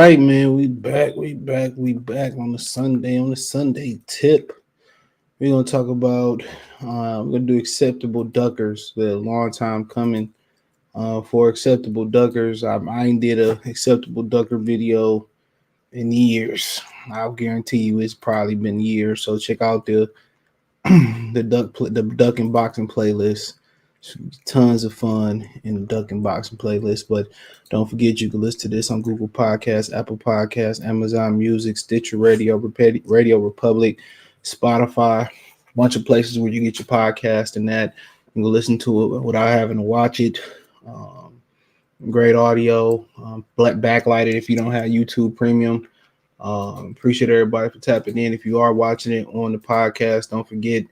right, man. We back on the Sunday tip. We're gonna talk about we're gonna do acceptable duckers. The long time coming for acceptable duckers. I ain't did a acceptable ducker video in years. I'll guarantee you it's probably been years. So check out the the duck and boxing playlist. Tons of fun in the duck and boxing playlist. But don't forget you can listen to this on Google Podcasts, Apple Podcasts, Amazon Music, Stitcher Radio, Radio Republic, Spotify, a bunch of places where you get your podcast and that. You can listen to it without having to watch it. Great audio, backlighted if you don't have YouTube Premium. Appreciate everybody for tapping in. If you are watching it on the podcast, don't forget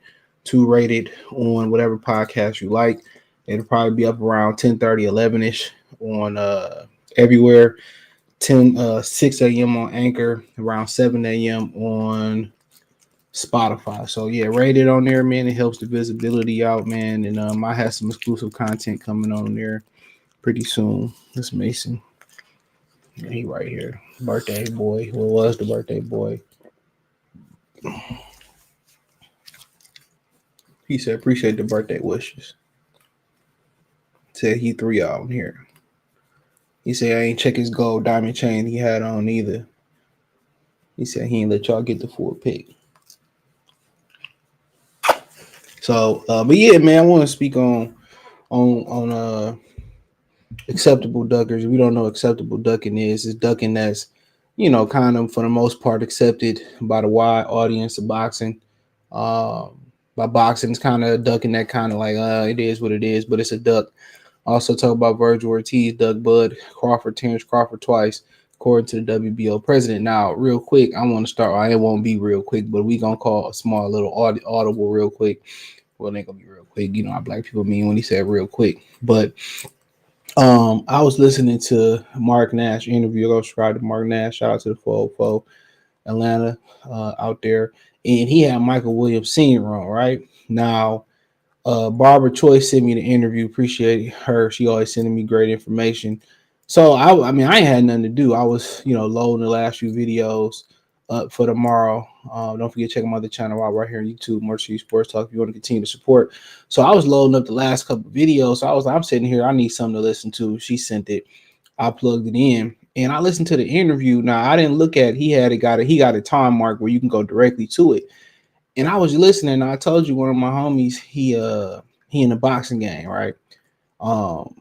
to rate it on whatever podcast you like. It'll probably be up around 10:30, 11-ish on everywhere. 6 a.m. on Anchor, around 7 a.m. on Spotify. So yeah, rate it on there, man. It helps the visibility out, man. And I have some exclusive content coming on there pretty soon. This Mason. And he right here. Birthday boy. Who was the birthday boy? He said, appreciate the birthday wishes. Said he 3 out here. He said, I ain't check his gold diamond chain he had on either. He said he ain't let y'all get the full pick. So, but yeah, man, I want to speak on acceptable duckers. We don't know what acceptable ducking is. It's ducking that's, kind of for the most part accepted by the wide audience of boxing. By boxing, it's kind of ducking that kind of like, it is what it is, but it's a duck. Also talk about Vergil Ortiz, Doug Bud, Crawford, Terence Crawford twice, according to the WBO president. Now, real quick, I want to start. It won't be real quick, but we going to call a small little audible real quick. Well, it ain't going to be real quick. You know how black people mean when he said real quick. But I was listening to Mark Nash interview. Go subscribe to Mark Nash. Shout out to the 404 Atlanta out there. And he had Michael Williams Sr. on, right? Now, Barbara Choice sent me the interview. Appreciate her. She always sending me great information. So, I ain't had nothing to do. I was, loading the last few videos up for tomorrow. Don't forget to check my other channel out right here on YouTube, Merch City Sports Talk, if you want to continue to support. So, I was loading up the last couple of videos. So, I'm sitting here. I need something to listen to. She sent it. I plugged it in. And I listened to the interview. Now, I didn't look at he got a time mark where you can go directly to it. And I was listening. I told you one of my homies, he in the boxing game, right? And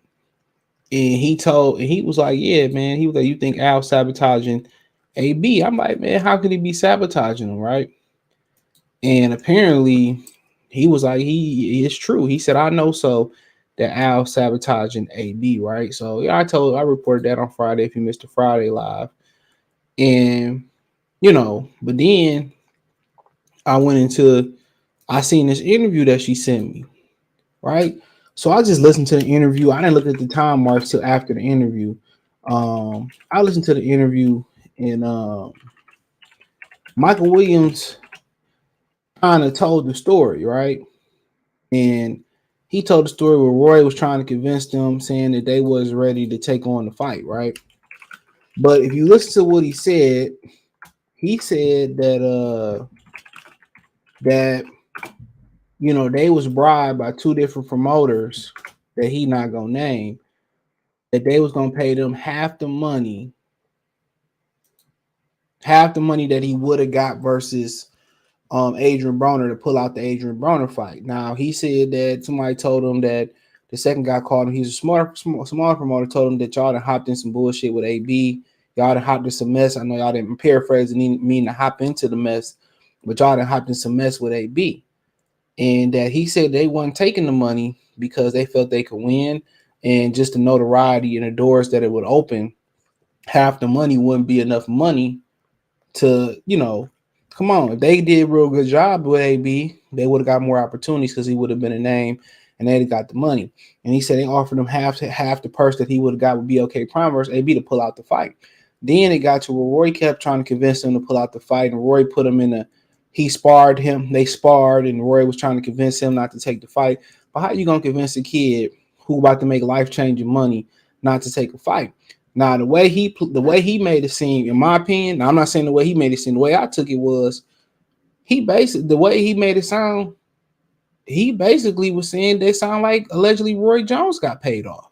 he was like, yeah, man. He was like, you think Al sabotaging AB? I'm like, man, how could he be sabotaging him, right? And apparently he was like, it's true. He said, I know so that Al sabotaging AB, right? So yeah, I reported that on Friday if you missed the Friday live. And but then I seen this interview that she sent me, right? So I just listened to the interview. I didn't look at the time marks till after the interview. I listened to the interview and Michael Williams kind of told the story, right? And he told the story where Roy was trying to convince them, saying that they was ready to take on the fight, right? But if you listen to what he said that they was bribed by two different promoters that he not gonna name, that they was gonna pay them half the money that he would have got versus Adrian Broner to pull out the Adrian Broner fight. Now he said that somebody told him that the second guy called him. He's a smart promoter. Told him that y'all done hopped in some bullshit with AB. Y'all done hopped in some mess. I know y'all didn't paraphrase and mean to hop into the mess, but y'all done hopped in some mess with AB. And that he said they wasn't taking the money because they felt they could win, and just the notoriety and the doors that it would open, half the money wouldn't be enough money to, come on. If they did a real good job with AB, they would have got more opportunities because he would have been a name and they'd have got the money. And he said they offered him half the purse that he would have got with BLK Prime versus AB to pull out the fight. Then it got to where Roy kept trying to convince him to pull out the fight, and Roy put him he sparred him. They sparred, and Roy was trying to convince him not to take the fight. But how you gonna convince a kid who about to make life-changing money not to take a fight? Now, the way he made it seem, in my opinion, now I'm not saying the way he made it seem, the way I took it was the way he made it sound, he basically was saying they sound like allegedly Roy Jones got paid off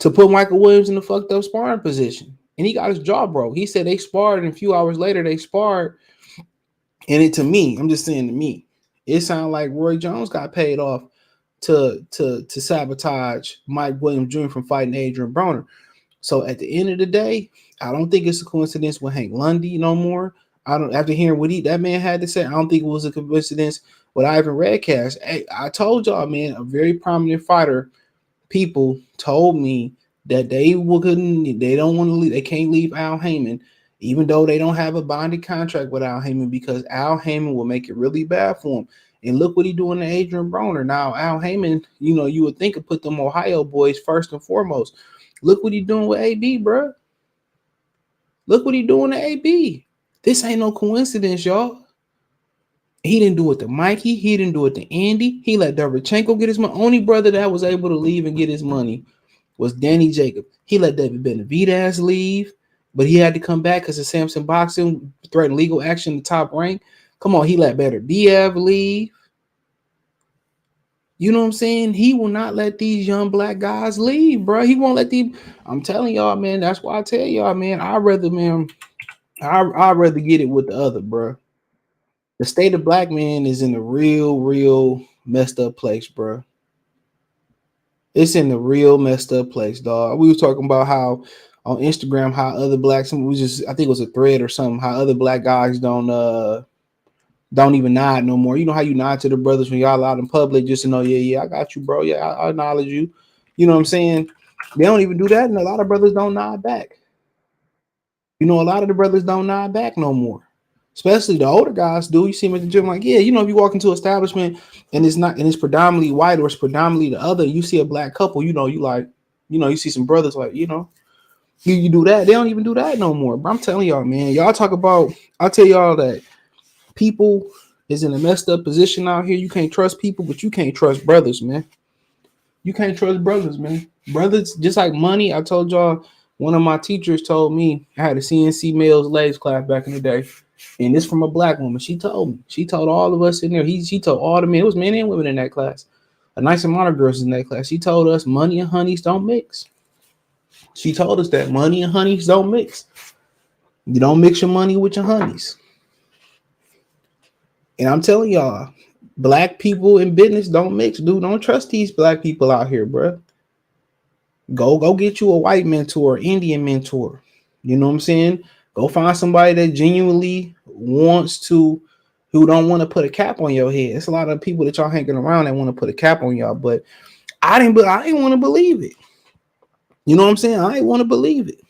to put Michael Williams in the fucked up sparring position. And he got his jaw broke. He said they sparred, and a few hours later they sparred. And it, to me, I'm just saying to me, it sounded like Roy Jones got paid off to sabotage Mike Williams Jr. from fighting Adrian Broner. So at the end of the day, I don't think it's a coincidence with Hank Lundy no more. I don't, after hearing what that man had to say, I don't think it was a coincidence with Ivan Redcast. Hey, I told y'all, man, a very prominent fighter. People told me that they don't want to leave, they can't leave Al Heyman, even though they don't have a binding contract with Al Heyman, because Al Heyman will make it really bad for him. And look what he's doing to Adrian Broner. Now, Al Heyman, you would think of put them Ohio boys first and foremost. Look what he's doing with AB, bro. Look what he's doing to AB. This ain't no coincidence, y'all. He didn't do it to Mikey. He didn't do it to Andy. He let Derevchenko get his money. Only brother that was able to leave and get his money was Danny Jacobs. He let David Benavidez leave, but he had to come back because of Samson Boxing threatened legal action in the top rank. Come on, he let Better Biev leave. You know what I'm saying? He will not let these young black guys leave, bro. He won't let them. I'm telling y'all, man. That's why I tell y'all, man. I'd rather get it with the other, bro. The state of black man is in a real messed up place, bro. It's in a real messed up place, dog. We was talking about how on Instagram, how other blacks, I think it was a thread or something, how other black guys don't even nod no more. You know how you nod to the brothers when y'all out in public just to know, yeah, I got you, bro. Yeah, I acknowledge you. You know what I'm saying? They don't even do that, and a lot of brothers don't nod back. A lot of the brothers don't nod back no more. Especially the older guys do. You see them at the gym, like, yeah, if you walk into an establishment and it's predominantly white or it's predominantly the other, you see a black couple, you see some brothers like, you do that. They don't even do that no more. But I'm telling y'all, man, I'll tell y'all that people is in a messed up position out here. You can't trust people, but you can't trust brothers, man. You can't trust brothers, man. Brothers, just like money. I told y'all, one of my teachers told me, I had a CNC males legs class back in the day. And this from a black woman. She told all of us in there. She told all the men. It was men and women in that class. A nice amount of girls in that class. She told us money and honeys don't mix. She told us that money and honeys don't mix. You don't mix your money with your honeys. And I'm telling y'all, black people in business don't mix, dude. Don't trust these black people out here, bro. Go get you a white mentor, Indian mentor. You know what I'm saying? Go find somebody that genuinely who don't want to put a cap on your head. It's a lot of people that y'all hanging around that want to put a cap on y'all, but I didn't want to believe it. You know what I'm saying? I didn't want to believe it.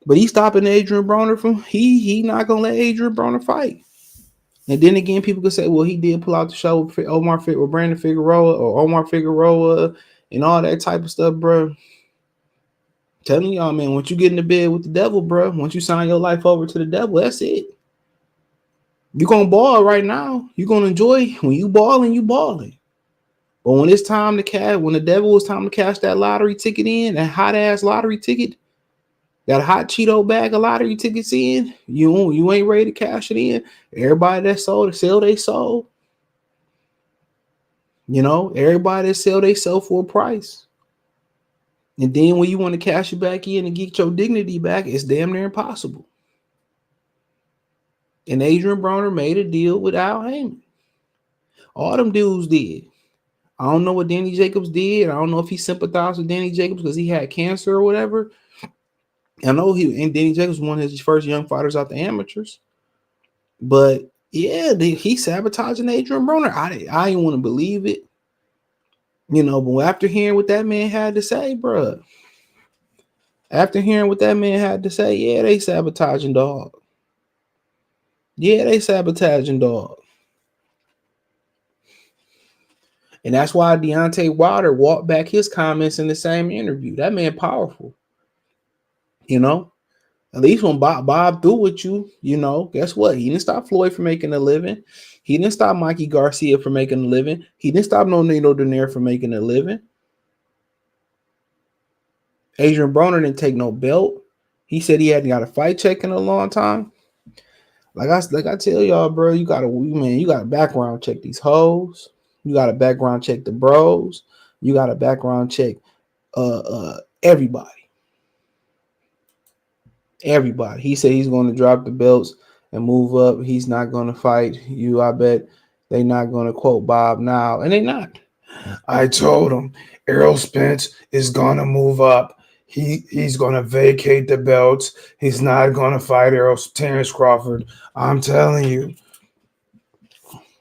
But he's stopping Adrian Broner from he not gonna let Adrian Broner fight. And then again, people could say, well, he did pull out the show with Brandon Figueroa or Omar Figueroa and all that type of stuff, bro. Telling y'all, man, once you get in the bed with the devil, bro, once you sign your life over to the devil, that's it. You're going to ball right now. You're going to enjoy when you balling, you balling. But when it's time to cash, when the devil is time to cash that lottery ticket in, that hot-ass lottery ticket, that hot Cheeto bag of lottery tickets in, you ain't ready to cash it in. Everybody that sold, sell they sold. Everybody that sell they sell for a price. And then when you want to cash it back in and get your dignity back, it's damn near impossible. And Adrian Broner made a deal with Al Heyman. All them dudes did. I don't know what Danny Jacobs did. I don't know if he sympathized with Danny Jacobs because he had cancer or whatever. I know Danny Jacobs was one of his first young fighters out the amateurs. But yeah, he sabotaging Adrian Broner. I didn't want to believe it. But after hearing what that man had to say, bro. After hearing what that man had to say, yeah, they sabotaging, dog. Yeah, they sabotaging, dog. And that's why Deontay Wilder walked back his comments in the same interview. That man powerful. At least when Bob threw with you, guess what? He didn't stop Floyd from making a living. He didn't stop Mikey Garcia from making a living. He didn't stop Nino Donaire from making a living. Adrian Broner didn't take no belt. He said he hadn't got a fight check in a long time. Like I tell y'all, bro, you gotta background check these hoes. You gotta background check the bros. You gotta background check everybody. Everybody. He said he's going to drop the belts and move up. He's not going to fight you. I bet they're not going to quote Bob now, and they're not. I told him Errol Spence is going to move up. He's going to vacate the belts. He's not going to fight Terence Crawford. I'm telling you.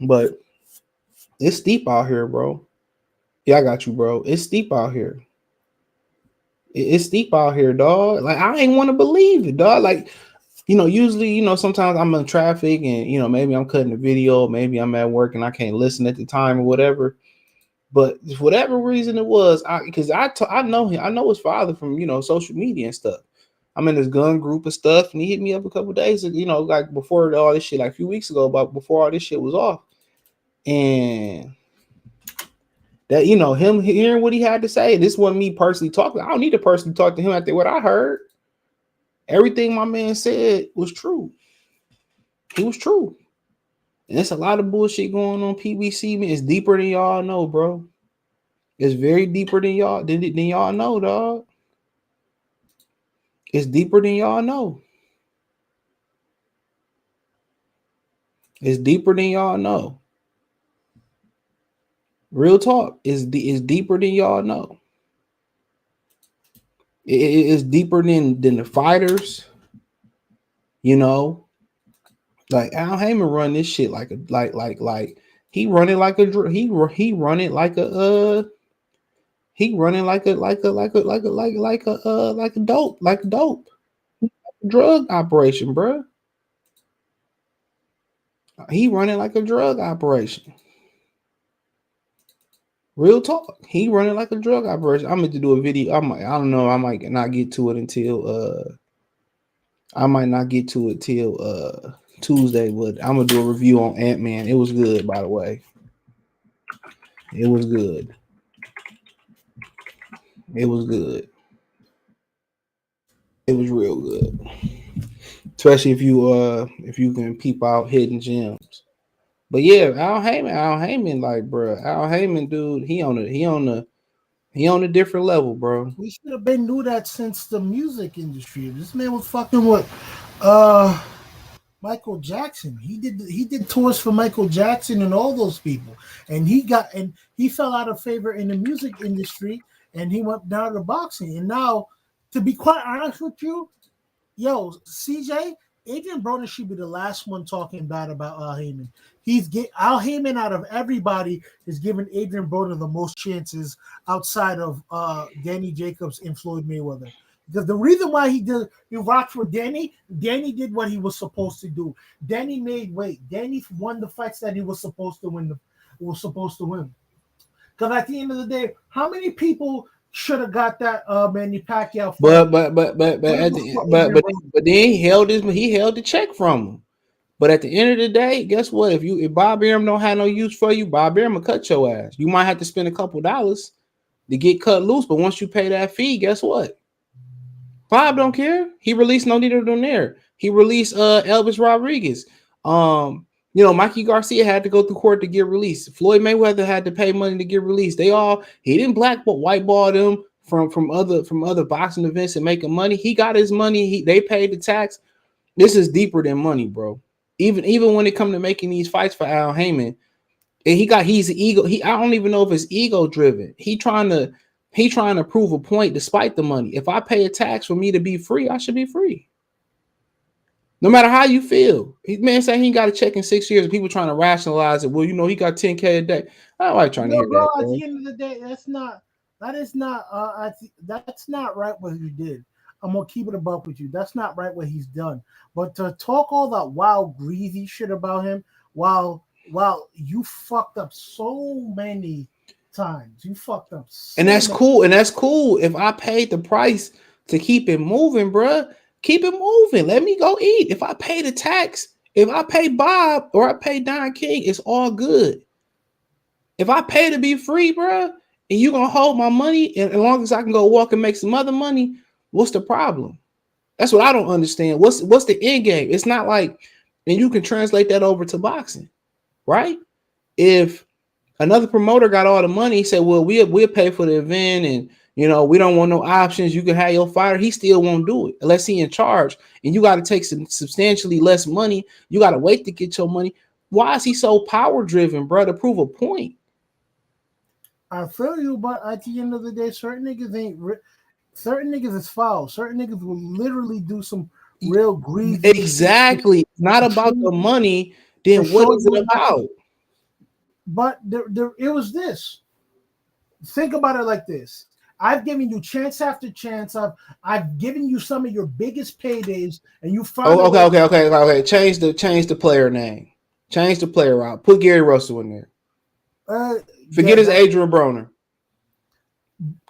But it's steep out here, bro. Yeah, I got you, bro. It's steep out here. It's steep out here, dog. Like, I ain't want to believe it, dog. Like, usually, sometimes I'm in traffic and, maybe I'm cutting a video. Maybe I'm at work and I can't listen at the time or whatever. But for whatever reason it was, because I know him. I know his father from, social media and stuff. I'm in this gun group and stuff. And he hit me up a couple of days, like before all this shit, like a few weeks ago, but before all this shit was off. And that, him hearing what he had to say, this wasn't me personally talking. I don't need to personally talk to him after what I heard. Everything my man said was true. He was true. And there's a lot of bullshit going on PBC, man. It's deeper than y'all know, bro. It's very deeper than y'all know, dog. It's deeper than y'all know. It's deeper than y'all know. Real talk. It's deeper than y'all know. It's deeper than the fighters. Like Al Heyman run this shit like he run it like a dope drug operation, bro. He running like a drug operation. Real talk. He running like a drug operation. I'm going to do a video. I don't know. I might not get to it until Tuesday, but I'm gonna do a review on Ant-Man. It was good, by the way. It was good. It was good. It was real good. Especially if you can peep out hidden gems. But yeah, Al Heyman, like, bro, Al Heyman, dude, he on a different level, bro. We should have been knew that since the music industry. This man was fucking with Michael Jackson. He did tours for Michael Jackson and all those people. And he fell out of favor in the music industry and he went down to boxing. And now, to be quite honest with you, yo, CJ, Adrian Broner should be the last one talking bad about Al Heyman. Al Heyman out of everybody is giving Adrian Broner the most chances outside of Danny Jacobs and Floyd Mayweather. Because the reason why he rocked with Danny did what he was supposed to do. Danny made weight. Danny won the fights that he was supposed to win. Because at the end of the day, how many people should have got that Manny Pacquiao fight? But then he held the check from him. But at the end of the day, guess what? If Bob Arum don't have no use for you, Bob Arum will cut your ass. You might have to spend a couple dollars to get cut loose, but once you pay that fee, guess what? Bob don't care. He released No Need to Donaire. He released Elvis Rodriguez. Mikey Garcia had to go through court to get released. Floyd Mayweather had to pay money to get released. He didn't whiteball them from other boxing events and making money. He got his money. They paid the tax. This is deeper than money, bro. Even when it comes to making these fights for Al Heyman, and he's ego. I don't even know if it's ego driven. He trying to prove a point despite the money. If I pay a tax for me to be free, I should be free. No matter how you feel. Man saying he got a check in 6 years. People trying to rationalize it. Well, he got 10K a day. I don't like trying to hear that. At the end of the day, that's not right what he did. I'm gonna keep it above with you. That's not right what he's done. But to talk all that wild, greasy shit about him, while you fucked up so many times, and that's cool. And that's cool. If I paid the price to keep it moving, bruh, keep it moving. Let me go eat. If I pay the tax, if I pay Bob or I pay Don King, it's all good. If I pay to be free, bruh, and you gonna hold my money, and as long as I can go walk and make some other money, what's the problem? That's what I don't understand. What's the end game? It's not like, and you can translate that over to boxing, right? If another promoter got all the money, he said, well, we'll pay for the event, and we don't want no options. You can have your fighter. He still won't do it unless he in charge. And you got to take some substantially less money. You got to wait to get your money. Why is he so power driven, bro? To prove a point. I feel you, but at the end of the day, certain niggas is foul. Certain niggas will literally do some real greedy. Exactly. Not about the money. Then what is it about? But it was this. Think about it like this. I've given you chance after chance. I've given you some of your biggest paydays, and you found. Okay. Change the player name. Change the player out. Put Gary Russell in there. Forget his Adrian Broner.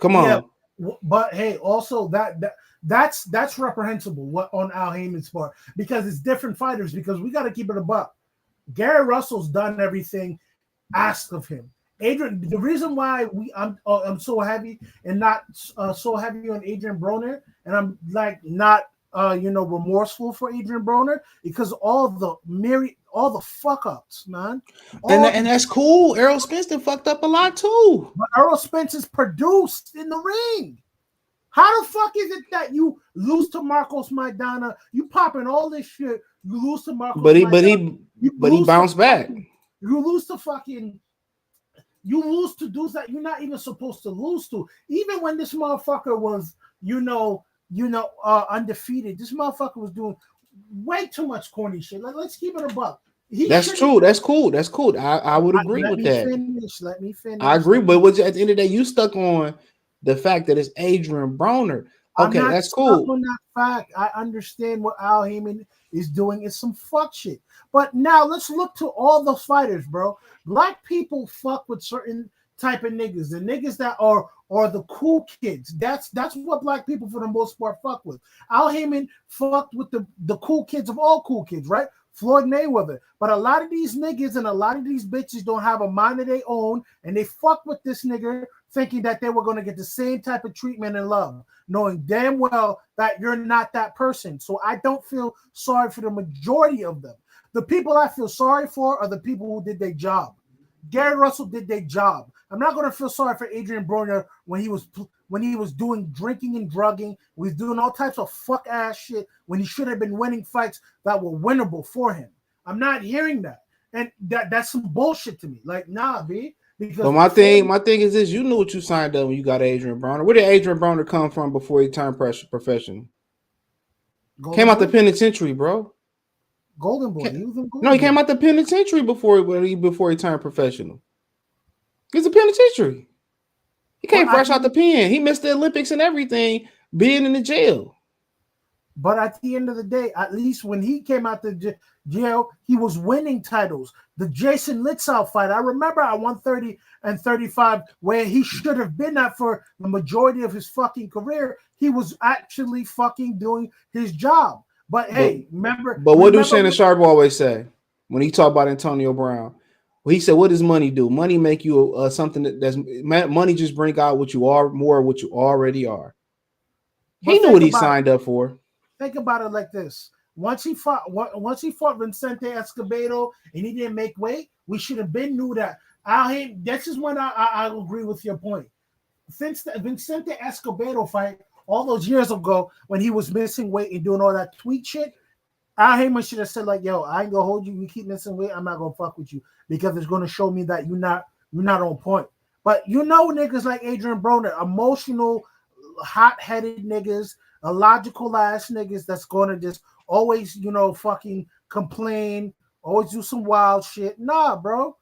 Come on. Yeah, but hey, also that's reprehensible. What on Al Heyman's part, because it's different fighters. Because we got to keep it a buck. Gary Russell's done everything asked of him. Adrian, the reason why I'm so heavy and not so heavy on Adrian Broner, and I'm like not remorseful for Adrian Broner, because all the fuck ups, man. And that's cool. Errol Spence fucked up a lot too. But Errol Spence is produced in the ring. How the fuck is it that you lose to Marcos Maidana? You popping all this shit. You lose to Marcos Maidana. But he bounced back. You lose to fucking. You lose to dudes that you're not even supposed to lose to. Even when this motherfucker was, undefeated, this motherfucker was doing way too much corny shit. Like, let's keep it a buck. That's true. That's cool. I would agree with that. Let me finish. I agree, but at the end of the day, you stuck on the fact that it's Adrian Broner. Okay, that's cool. On that fact, I understand what Al Heyman is doing is some fuck shit. But now let's look to all those fighters, bro. Black people fuck with certain type of niggas. The niggas that are the cool kids. That's what black people for the most part fuck with. Al Heyman fucked with the cool kids of all cool kids, right? Floyd Mayweather. But a lot of these niggas and a lot of these bitches don't have a mind of their own, and they fuck with this nigga thinking that they were going to get the same type of treatment and love, knowing damn well that you're not that person. So I don't feel sorry for the majority of them. The people I feel sorry for are the people who did their job. Gary Russell did their job. I'm not going to feel sorry for Adrian Broner when he was doing drinking and drugging. He was doing all types of fuck ass shit when he should have been winning fights that were winnable for him. I'm not hearing that, and that's some bullshit to me. Like, nah, B. Because my thing is this: you knew what you signed up when you got Adrian Broner. Where did Adrian Broner come from before he turned professional? Came out the penitentiary, bro. Golden Boy. He came out the penitentiary before he turned professional. He's a penitentiary. He came fresh out the pen. He missed the Olympics and everything, being in the jail. But at the end of the day, at least when he came out the jail, he was winning titles. The Jason Litzau fight, I remember at 130 and 35, where he should have been at for the majority of his fucking career, he was actually fucking doing his job. But hey, remember. But what do Shannon Sharp always say when he talk about Antonio Brown? Well, he said, "What does money do? Money make you something that's money just bring out what you are more what you already are." He knew what he signed up for. Think about it like this: once he fought Vicente Escobedo and he didn't make weight, we should have been knew that. This is when I agree with your point. Since the Vicente Escobedo fight all those years ago, when he was missing weight and doing all that tweet shit, Al Heyman should have said like, "Yo, I ain't gonna hold you. You keep missing weight. I'm not gonna fuck with you because it's gonna show me that you're not on point." But niggas like Adrian Broner, emotional, hot-headed niggas, illogical ass niggas that's gonna just always, fucking complain, always do some wild shit. Nah, bro.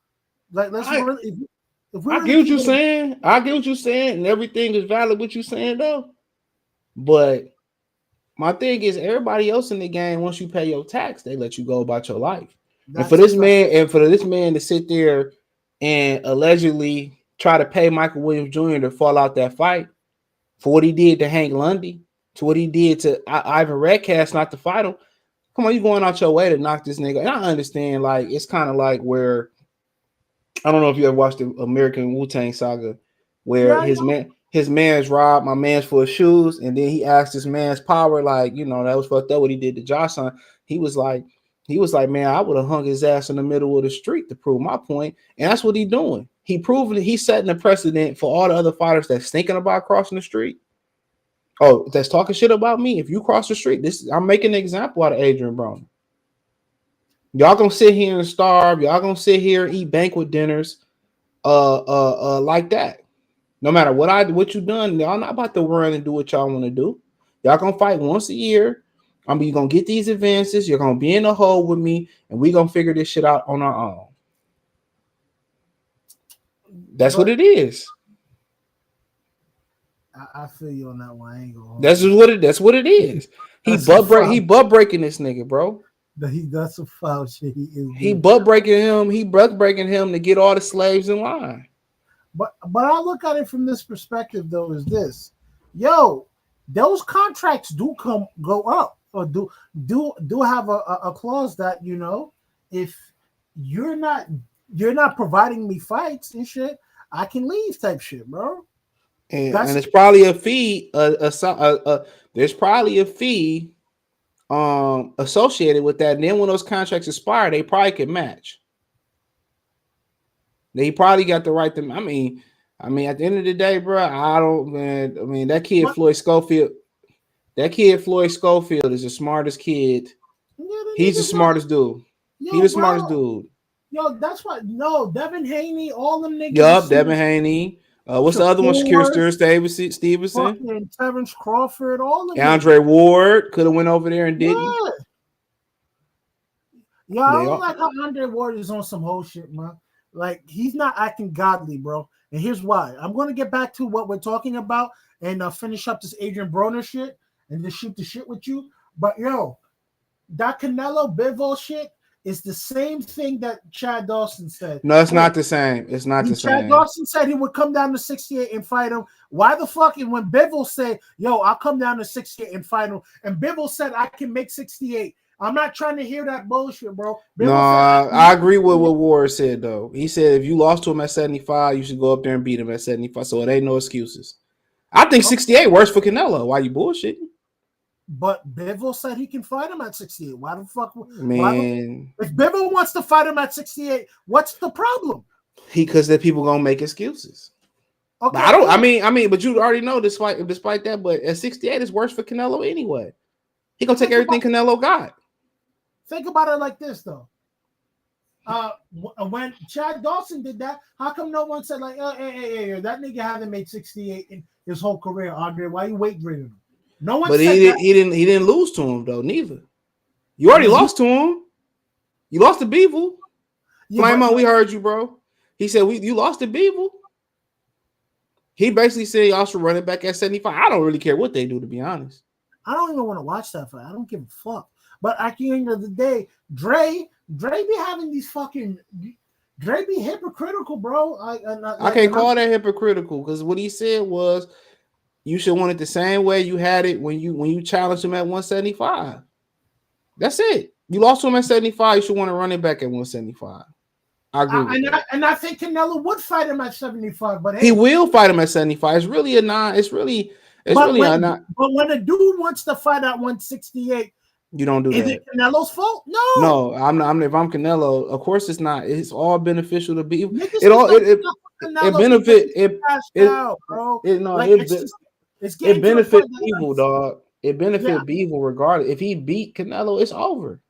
Like, let's really. I get what you're saying. I get what you're saying, and everything is valid. What you're saying though, but my thing is, everybody else in the game, once you pay your tax, they let you go about your life. And for this man to sit there and allegedly try to pay Michael Williams Jr. to fall out that fight for what he did to Hank Lundy, to what he did to Ivan Redcast not to fight him. Come on, you going out your way to knock this nigga. And I understand, like, it's kind of like where, I don't know if you ever watched the American Wu-Tang Saga, where his man's robbed my man's for his shoes, and then he asked his man's power, like, you know, that was fucked up what he did to Jocelyn. He was like, man, I would have hung his ass in the middle of the street to prove my point. And that's what he's doing. He's setting a precedent for all the other fighters that's thinking about crossing the street. Oh, that's talking shit about me. If you cross the street, I'm making an example out of Adrian Broner. Y'all gonna sit here and starve. Y'all gonna sit here and eat banquet dinners, like that. No matter what you done, y'all not about to run and do what y'all want to do. Y'all gonna fight once a year. You're gonna get these advances. You're gonna be in the hole with me, and we gonna figure this shit out on our own. That's what it is. I feel you on that one. I ain't gonna. That's what it is. He butt breaking this nigga, bro. That's a foul shit. He butt breaking him. He butt breaking him to get all the slaves in line. But I look at it from this perspective though, is this, yo, those contracts do go up, or do have a clause that, you know, if you're not providing me fights and shit, I can leave type shit, bro. And it's probably a fee. There's probably a fee associated with that. And then when those contracts expire, they probably can match. They probably got the right to. I mean, at the end of the day, bro, that kid Floyd Schofield. That kid Floyd Schofield is the smartest kid. Yeah, he's the smartest dude. He's the smartest dude. Yo, that's what. No, Devin Haney, all them niggas. Yup, Devin Haney. What's the other one? Kirsten Stevenson. Terence Crawford, all of them. Andre Ward could have went over there and didn't. Yeah, I don't like how Andre Ward is on some whole shit, man. Like, he's not acting godly, bro. And here's why. I'm going to get back to what we're talking about and finish up this Adrian Broner shit and just shoot the shit with you. But, yo, that Canelo Bivol shit is the same thing that Chad Dawson said. No, it's not the same. It's not the same. Chad Dawson said he would come down to 68 and fight him. Why the fuck? And when Bivol said, yo, I'll come down to 68 and fight him, and Bivol said, I can make 68. I'm not trying to hear that bullshit, bro. I agree with what Ward said, though. He said if you lost to him at 75, you should go up there and beat him at 75. So it ain't no excuses. I think 68 works for Canelo. Why you bullshitting? But Bivol said he can fight him at 68. Why the fuck? Man. If Bivol wants to fight him at 68, what's the problem? Because the people gonna make excuses. Okay. I mean, but you already know despite that, but at 68 is worse for Canelo anyway. He gonna take everything Canelo got. Think about it like this, though. When Chad Dawson did that, how come no one said like, hey, that nigga hasn't made 68 in his whole career, Andre? Why you weight grading him? No one. But he didn't lose to him though. Neither. You already lost to him. You lost to Beevil. Yeah, we heard you, bro. He said you lost to Beevil. He basically said y'all should run it back at 75. I don't really care what they do, to be honest. I don't even want to watch that fight. I don't give a fuck. But at the end of the day, Dre be having these fucking. Dre be hypocritical, bro. I can't call that hypocritical because what he said was you should want it the same way you had it when you challenged him at 175. That's it. You lost to him at 75. You should want to run it back at 175. I agree. And I think Canelo would fight him at 75, but he will fight him at 75. It's really a non. But when a dude wants to fight at 168, you don't do that. Is it Canelo's fault? No, I'm not. If I'm Canelo, of course it's not. It's all beneficial to be. It's benefit Beevil, dog. It benefit Beevil regardless. If he beat Canelo, it's over.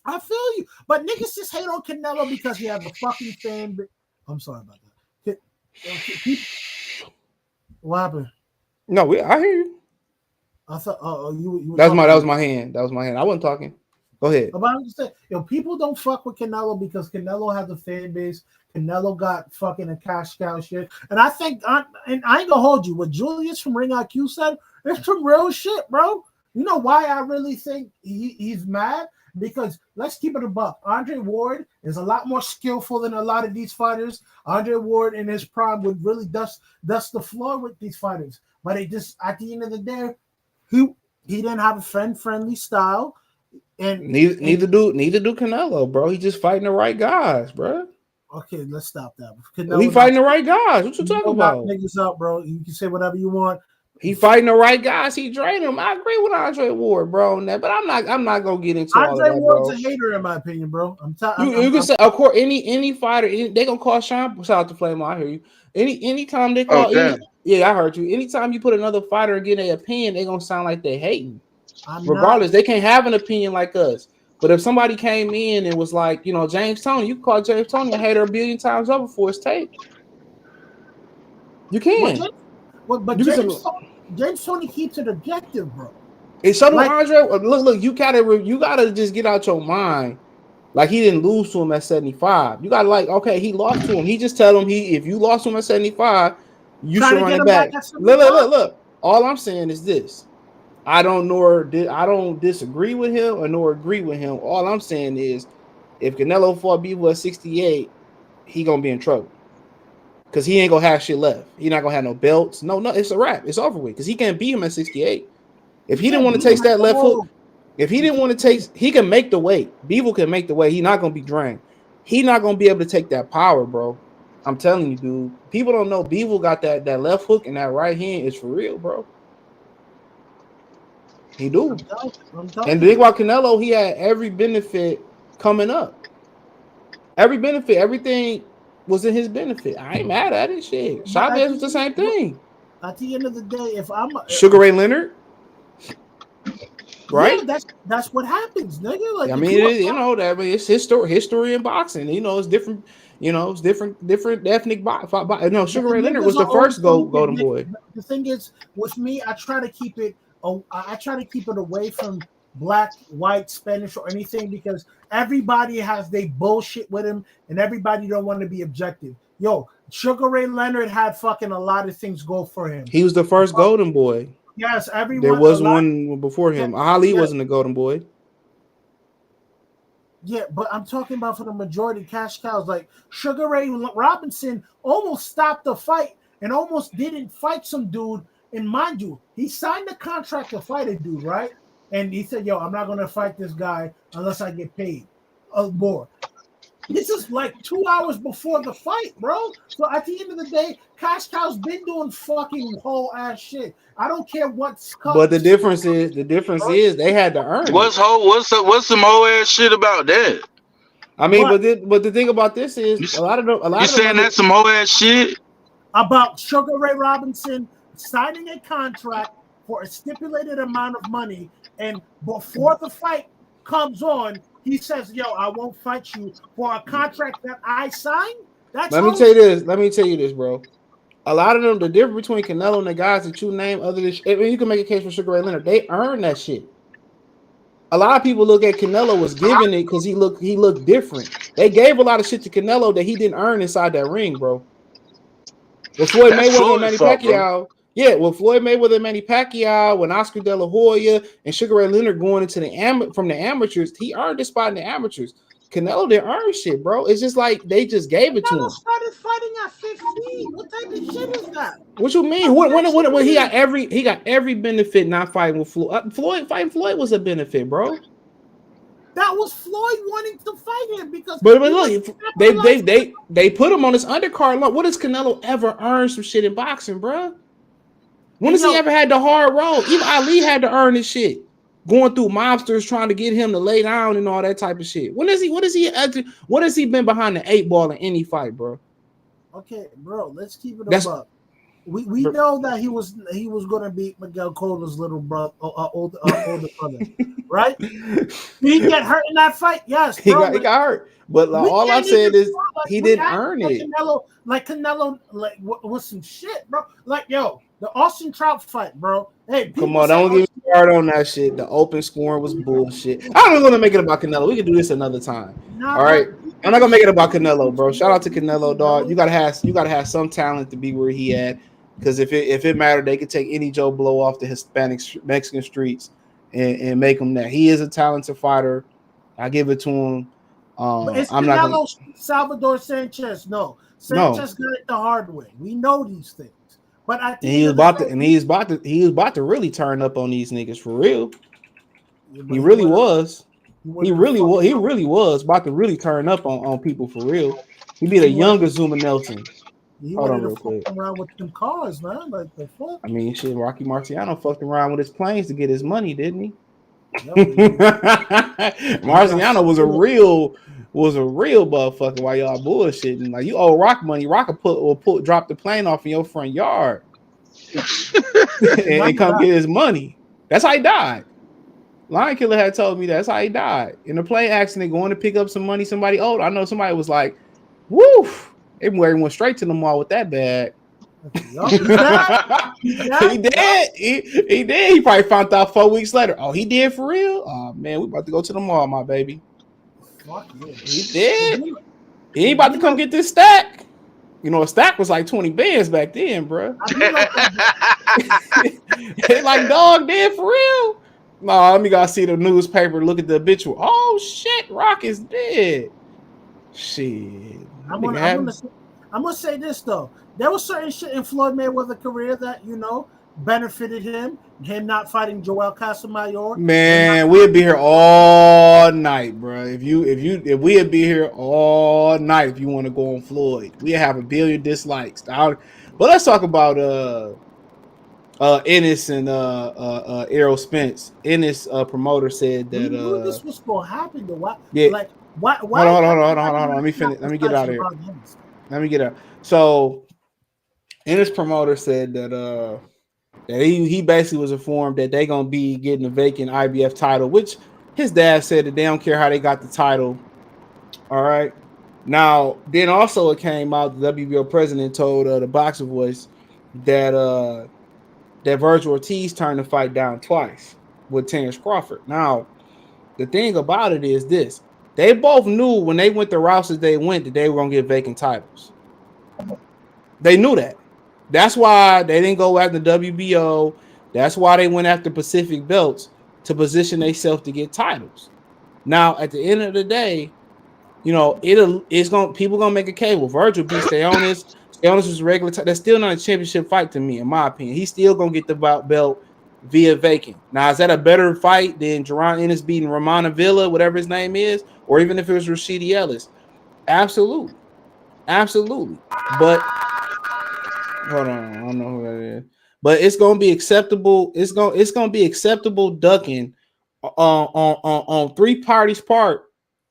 I feel you, but niggas just hate on Canelo because he has a fucking fan. I'm sorry about that. What happened? No, I hear you. I thought, you that was my hand. That was my hand. I wasn't talking. Go ahead. But I'm just saying, people don't fuck with Canelo because Canelo has a fan base. Canelo got fucking a cash cow shit. And I think, and I ain't gonna hold you. What Julius from Ring IQ said, it's some real shit, bro. You know why I really think he's mad? Because let's keep it a buck. Andre Ward is a lot more skillful than a lot of these fighters. Andre Ward in his prime would really dust the floor with these fighters. But it just, at the end of the day, he didn't have a friendly style, and neither do Canelo, bro. He just fighting the right guys, bro. Okay, let's stop that. He fighting the right guys. What you talking about? Niggas up, bro. You can say whatever you want. He fighting the right guys. He draining them. I agree with Andre Ward, bro, on that. But I'm not gonna get into all of that, Ward's bro. a hater, in my opinion, bro. You can say, of course, any fighter, they gonna call Sean. Shout out to Flame. I hear you. Anytime they call, yeah, I heard you. Anytime you put another fighter and get their opinion, they gonna sound like they hating. Regardless, they can't have an opinion like us. But if somebody came in and was like, James Toney, you can call James Toney a hater a billion times over for his take. You can. But James Toney keeps it objective, bro. And so Andre, look, you gotta just get out your mind. Like he didn't lose to him at 75. You gotta okay, he lost to him. He just tell him if you lost to him at 75, you should run it back. Look. All I'm saying is this. I don't disagree with him or nor agree with him. All I'm saying is if Canelo fought Bivol at 68, he gonna be in trouble. Because he ain't gonna have shit left. He not gonna have no belts. No, it's a wrap. It's over with. Because he can't beat him at 68. If he didn't want to take that left hook, if he didn't want to take, he can make the weight. Bivol can make the weight. He's not gonna be drained. He's not gonna be able to take that power, bro. I'm telling you, dude. People don't know Bivol got that left hook and that right hand is for real, bro. He do. And the thing about Canelo, he had every benefit coming up. Every benefit, everything was in his benefit. I ain't mad at it. Shit. Chavez was the same thing. At the end of the day, if I'm Sugar Ray Leonard, right? Yeah, that's what happens, nigga. Like, it's history in boxing. It's different. It's different ethnic boxing. No, Sugar Ray Leonard was the first golden boy. The thing is, with me, I try to keep it away from black, white, Spanish, or anything because everybody has their bullshit with him, and everybody don't want to be objective. Yo, Sugar Ray Leonard had fucking a lot of things go for him. He was the first golden boy. Yes, everyone. There was one before him. Ali wasn't a golden boy. Yeah, but I'm talking about for the majority cash cows. Like Sugar Ray Robinson almost stopped the fight and almost didn't fight some dude. And mind you, he signed a contract to fight a dude, right? And he said, yo, I'm not going to fight this guy unless I get paid more. This is like 2 hours before the fight, bro. So at the end of the day, Cash Cow's been doing fucking whole ass shit. I don't care what's coming. But the difference is they had to earn it. What's some whole ass shit about that? I mean, but the thing about this is you saying that's some whole ass shit about Sugar Ray Robinson signing a contract for a stipulated amount of money, and before the fight comes on, he says, yo, I won't fight you for a contract that I signed. Let me tell you this, bro. A lot of them, the difference between Canelo and the guys that you name, other than you can make a case for Sugar Ray Leonard, they earned that shit. A lot of people look at Canelo as giving it because he looked different. They gave a lot of shit to Canelo that he didn't earn inside that ring, bro. With Floyd Mayweather and Manny Pacquiao, with Floyd Mayweather and Manny Pacquiao, when Oscar De La Hoya and Sugar Ray Leonard going into from the amateurs, he earned a spot in the amateurs. Canelo didn't earn shit, bro. It's just like they just gave it to him. Canelo started fighting at 15. What type of shit is that? What you mean? When he got every benefit not fighting with Floyd. Fighting Floyd was a benefit, bro. That was Floyd wanting to fight him because. But look, they put him on this undercard. What has Canelo ever earned some shit in boxing, bro? When has he ever had the hard road? Even Ali had to earn his shit. Going through mobsters trying to get him to lay down and all that type of shit. What has he been behind the 8 ball in any fight, bro? Okay, bro, let's keep it up. We know that he was going to beat Miguel Cotto's little brother, older brother, right? Did he get hurt in that fight? Yes, bro. He got hurt. But all I'm saying is he didn't earn it. Canelo, with some shit, bro. Like, yo, the Austin Trout fight, bro. Hey, come on, don't get me started on that shit. The open scoring was bullshit. I'm not gonna make it about Canelo. We can do this another time. All right. I'm not gonna make it about Canelo, bro. Shout out to Canelo, dog. You gotta have some talent to be where he at. Because if it mattered, they could take any Joe Blow off the Mexican streets and make him that. He is a talented fighter. I give it to him. It's Canelo, Salvador Sanchez. No, Sanchez got it the hard way. We know these things. But he was about to really turn up on these niggas for real. He really was. He really was about to really turn up on people for real. He beat a younger Zuma Nelson. He Hold wanted on to real fuck quick. around with them cars, man. Like the fuck. I mean, shit, Rocky Marciano fucked around with his planes to get his money, didn't he? Yo, Marciano was a real motherfucker while y'all bullshitting. Like you owe Rock money. Rock will drop the plane off in your front yard and come get his money. That's how he died. Lion Killer had told me that's how he died. In a plane accident, going to pick up some money somebody owed. I know somebody was like, woof. Everybody went straight to the mall with that bag. He did. He did. He probably found out 4 weeks later. Oh, he did for real? Oh man, we about to go to the mall, my baby. He did. He ain't about to come get this stack. You know, a stack was like 20 bands back then, bro. They like, dog, did for real? No, let me go see the newspaper, look at the obituary. Oh shit, Rock is dead. Shit. I'm gonna say this though. There was certain shit in Floyd Mayweather's career that, you know, benefited him not fighting Joel Casamayor. Man, we'd be here all night, bro. If we'd be here all night if you want to go on Floyd. We have 1 billion dislikes. But let's talk about Ennis and Errol Spence. Ennis promoter said that we knew this was gonna happen though. Why? Yeah. Like why? Hold on. Let me finish. Let me get out of here. Let me get out. So Ennis promoter said that he basically was informed that they're gonna be getting a vacant IBF title, which his dad said that they don't care how they got the title. All right. Now, then also it came out the WBO president told the Boxer Voice that Vergil Ortiz turned the fight down twice with Terence Crawford. Now, the thing about it is this: they both knew when they went the routes that they went that they were gonna get vacant titles. They knew that. That's why they didn't go after the WBO. That's why they went after Pacific belts to position themselves to get titles. Now, at the end of the day, you know, people gonna make a cable. Vergil beat Steonis. Steonis was regular. That's still not a championship fight to me, in my opinion. He's still gonna get the belt via vacant. Now, is that a better fight than Jaron Ennis beating Ramon Avila, whatever his name is, or even if it was Rashidi Ellis? Absolutely. But hold on, I don't know who that is. But it's gonna be acceptable. It's gonna be acceptable ducking on three parties' part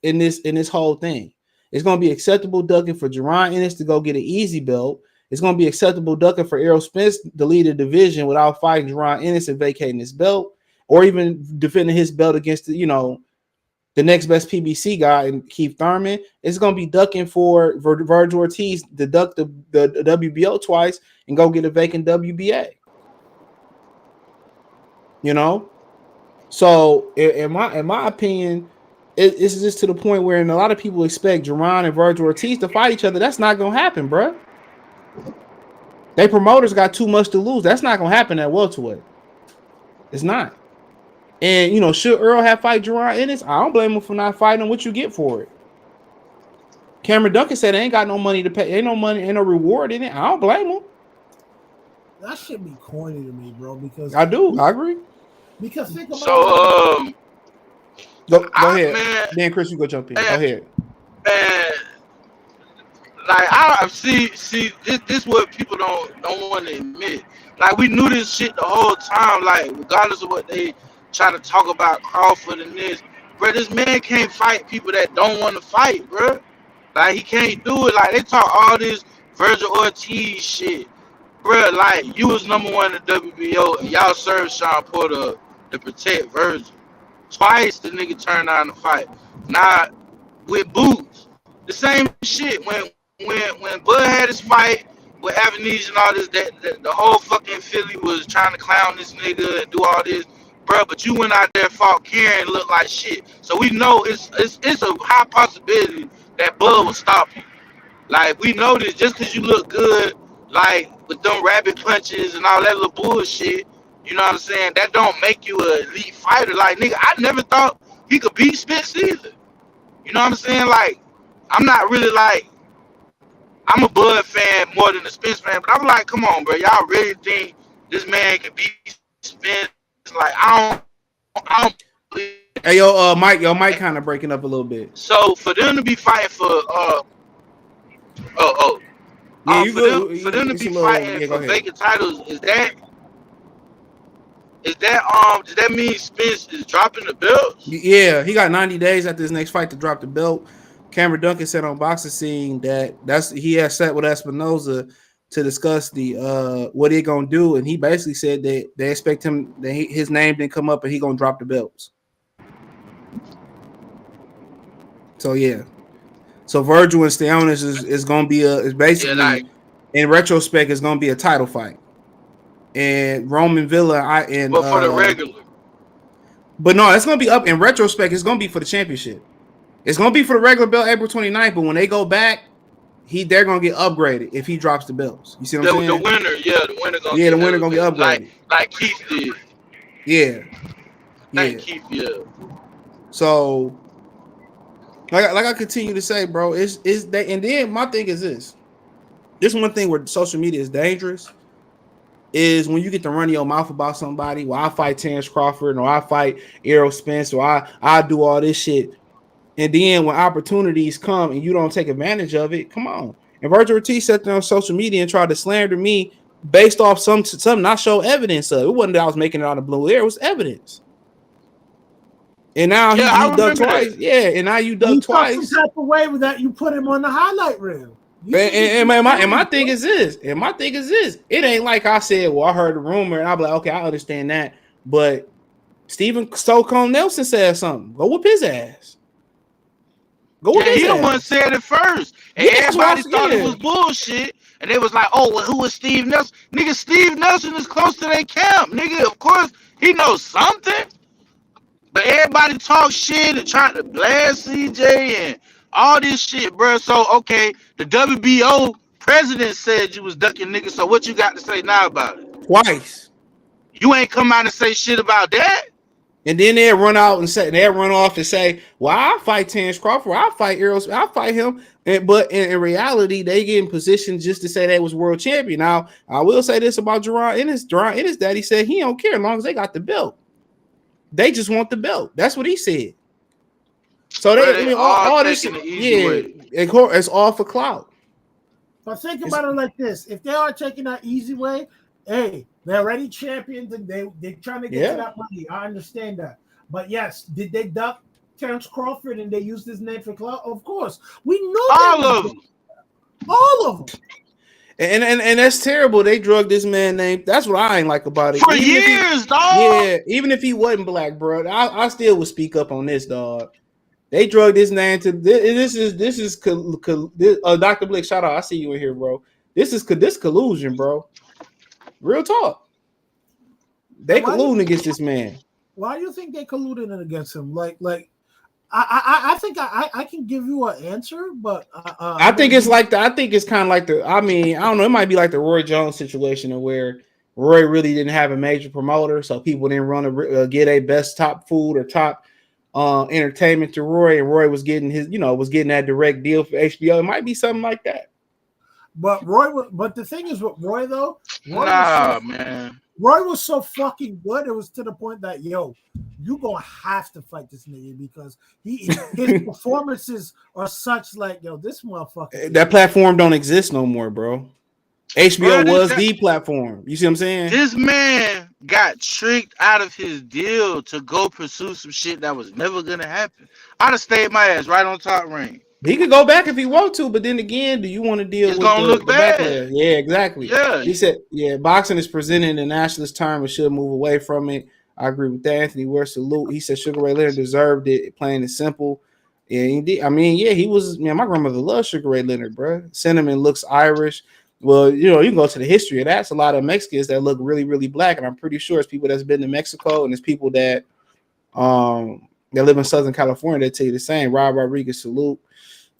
in this whole thing. It's gonna be acceptable ducking for Jaron Ennis to go get an easy belt. It's gonna be acceptable ducking for Errol Spence to lead a division without fighting Jaron Ennis and vacating his belt, or even defending his belt against the next best PBC guy and Keith Thurman. It's gonna be ducking for Vergil Ortiz to duck the WBO twice and go get a vacant WBA. You know, so in my opinion, it's just to the point where, and a lot of people expect Jaron and Vergil Ortiz to fight each other. That's not gonna happen, bro. They promoters got too much to lose. That's not gonna happen at welterweight. It's not. And you know, should Earl have fight Jaron Ennis? I don't blame him for not fighting him. What you get for it? Cameron Duncan said they ain't got no money to pay. Ain't no money, ain't no reward in it. I don't blame him. That should be corny to me, bro. Because I agree. Because think about go ahead. Man, then Chris, you go jump in. Go ahead. Man, like I see this what people don't want to admit. Like we knew this shit the whole time. Like regardless of what they try to talk about Crawford and this, bro, this man can't fight people that don't want to fight, bro. Like he can't do it. Like they talk all this Vergil Ortiz shit, bro. Like you was number one in the WBO and y'all served Sean Porter to protect Vergil. Twice the nigga turned down the fight. Now with Boots, the same shit. When Bud had his fight with Avenese and all this, that the whole fucking Philly was trying to clown this nigga and do all this, bro. But you went out there and fought Karen and looked like shit. So we know it's a high possibility that Bud will stop you. Like we know this just because you look good, like with them rabbit punches and all that little bullshit. You know what I'm saying? That don't make you an elite fighter. Like nigga, I never thought he could beat Spence either. You know what I'm saying? Like I'm not really like. I'm a Bud fan more than a Spence fan, but I'm like, come on, bro. Y'all really think this man can beat Spence? Like, I don't believe. Hey, your mic kind of breaking up a little bit. So for them to be fighting for Oh. Yeah, you go. For them to It's a be little. fighting Yeah, go for ahead. vacant titles, does that mean Spence is dropping the belts? Yeah, he got 90 days after his next fight to drop the belt. Cameron Duncan said on Boxing Scene that he has sat with Espinoza to discuss the what he gonna do, and he basically said that they expect him that his name didn't come up and he gonna drop the belts. So yeah, so Vergil and Steonis is gonna be is basically in retrospect is gonna be a title fight, and Roman Villa But for the regular. But no, it's gonna be up in retrospect. It's gonna be for the championship. It's gonna be for the regular belt April 29th. But when they go back, they're gonna get upgraded if he drops the belts. You see what I'm saying? The winner gonna the winner gonna get upgraded. Like Keith did. Yeah. Keith, yeah. So, like I continue to say, bro, is that, and then my thing is this. This one thing where social media is dangerous is when you get to run your mouth about somebody. Well, I fight Terence Crawford, or I fight Errol Spence, or I do all this shit. And then when opportunities come and you don't take advantage of it, come on. And Vergil Ortiz sat there on social media and tried to slander me based off something I show evidence of. It wasn't that I was making it out of blue air. It was evidence. And now he ducked twice. That. Yeah, and now you ducked twice. Some type of way with that, you put him on the highlight reel. And my thing is this. It ain't like I said, well, I heard a rumor, and I'll be like, okay, I understand that. But Stephen Stone Nelson said something. Go whoop his ass. He the one said it first. And everybody thought it was bullshit. And they was like, oh, well, who is Steve Nelson? Nigga, Steve Nelson is close to their camp. Nigga, of course, he knows something. But everybody talk shit and trying to blast CJ and all this shit, bro. So, okay, the WBO president said you was ducking niggas. So what you got to say now about it? Twice. You ain't come out and say shit about that? And then they'll run off and say, well, I'll fight Terence Crawford. I'll fight Errol. I'll fight him. But in reality, they get in position just to say they was world champion. Now, I will say this about Jaron Ennis. Jaron Ennis daddy said he don't care as long as they got the belt. They just want the belt. That's what he said. So all this shit, it's all for clout. But think about it like this. If they are taking that easy way, hey, they're already champions and they're trying to get to that money. I understand that. But yes, did they duck Terence Crawford and they used his name for clout? Of course. We know all of them. All of them. And that's terrible. They drugged this man named. That's what I ain't like about it. For years, dog. Yeah, even if he wasn't black, bro, I still would speak up on this, dog. They drugged his name to this is Dr. Blick. Shout out. I see you in here, bro. This collusion, bro. Real talk. They colluding against this man. Why do you think they colluded against him? I think I can give you an answer, but I think it's kind of like I don't know. It might be like the Roy Jones situation where Roy really didn't have a major promoter, so people didn't run to get a best top food or top entertainment to Roy, and Roy was getting that direct deal for HBO. It might be something like that. But the thing is with Roy though, Roy was so fucking good. It was to the point that you gonna have to fight this nigga because his performances are such like this motherfucker. That platform don't exist no more, bro. HBO was the platform. You see what I'm saying? This man got tricked out of his deal to go pursue some shit that was never gonna happen. I'd have stayed my ass right on top ring. He could go back if he want to, but then again, do you want to deal with the backlash? Yeah, exactly. Yeah. He said, boxing is presented in the nationalist term and should move away from it. I agree with that. Anthony Ware, salute. He said Sugar Ray Leonard deserved it, plain and simple. Yeah, he did. I mean, he was, my grandmother loved Sugar Ray Leonard, bro. Cinnamon looks Irish. Well, you can go to the history of that. It's a lot of Mexicans that look really, really black, and I'm pretty sure it's people that's been to Mexico, and it's people that live in Southern California that tell you the same. Rob Rodriguez, salute.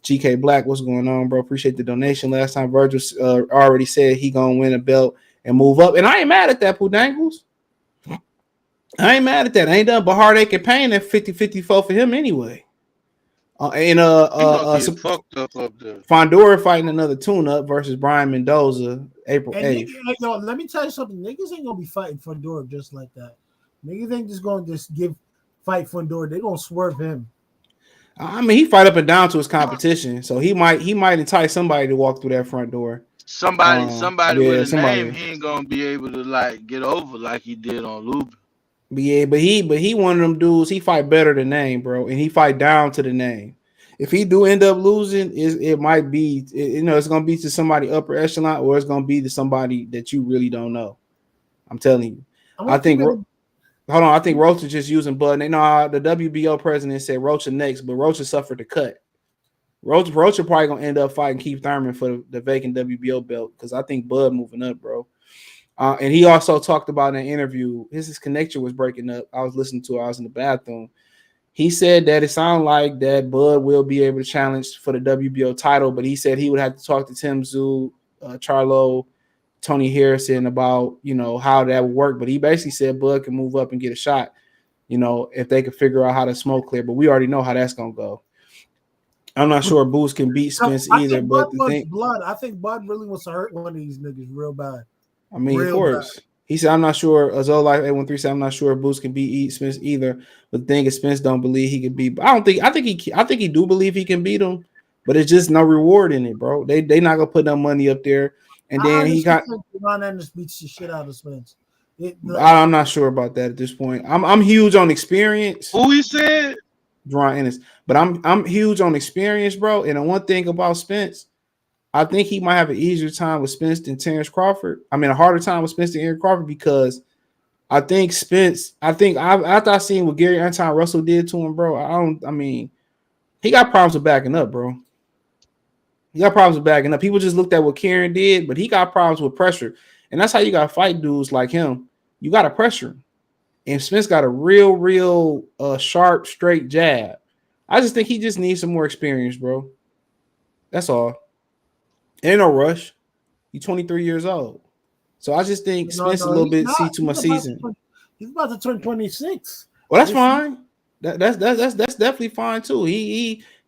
GK Black, what's going on, bro? Appreciate the donation. Last time Vergil already said he gonna win a belt and move up, and I ain't mad at that, Pudangles. I ain't mad at that. I ain't done but heartache and pain at 50-54 for him anyway. Fucked up there. Fondora fighting another tune-up versus Brian Mendoza, April 8th. Let me tell you something. Niggas ain't gonna be fighting Fondora just like that. Niggas ain't just gonna fight Fondora. They gonna swerve him. I mean, he fight up and down to his competition, so he might entice somebody to walk through that front door. Somebody with Yeah, a name, somebody. he ain't gonna be able to like get over like he did on Lubin. But yeah, but he one of them dudes. He fight better than name, bro, and he fight down to the name. If he do end up losing, it might be it's gonna be to somebody upper echelon, or it's gonna be to somebody that you really don't know. I'm telling you. I think. Hold on, I think Roach is just using Bud. The WBO president said Roach next, but Roach suffered the cut. Roach are probably gonna end up fighting Keith Thurman for the vacant WBO belt because I think Bud moving up, bro. And he also talked about in an interview, his connection was breaking up. I was listening to it. I was in the bathroom. He said that it sounded like that Bud will be able to challenge for the WBO title, but he said he would have to talk to Tim Tszyu, Charlo, Tony Harrison about, how that would work. But he basically said Bud can move up and get a shot, if they could figure out how to smoke clear. But we already know how that's going to go. I'm not sure Boots can beat Spence either. But I think Bud really wants to hurt one of these niggas real bad. I mean, of course. Bad. He said, I'm not sure. Azolite 813 said, I'm not sure if Boots can beat Spence either. But the thing is, Spence don't believe he can beat. I think he do believe he can beat him, but it's just no reward in it, bro. They not gonna put no money up there. And then he got Jaron Ennis beats the shit out of Spence. I'm not sure about that at this point. I'm huge on experience. Who he said? Jaron Ennis, but I'm huge on experience, bro. And the one thing about Spence, I think he might have an easier time with Spence than Terence Crawford. I mean, a harder time with Spence than Terence Crawford because I think Spence. After I seen what Gary Anton Russell did to him, bro. He got problems with backing up, bro. He got problems with backing up. People just looked at what Karen did, but he got problems with pressure. And that's how you got to fight dudes like him. You got to pressure him. And Spence got a real sharp, straight jab. I just think he just needs some more experience, bro. That's all. Ain't no rush. He's 23 years old. So I just think Spence a little bit see too much season. He's about to turn 26. Well, that's fine. That's definitely fine too.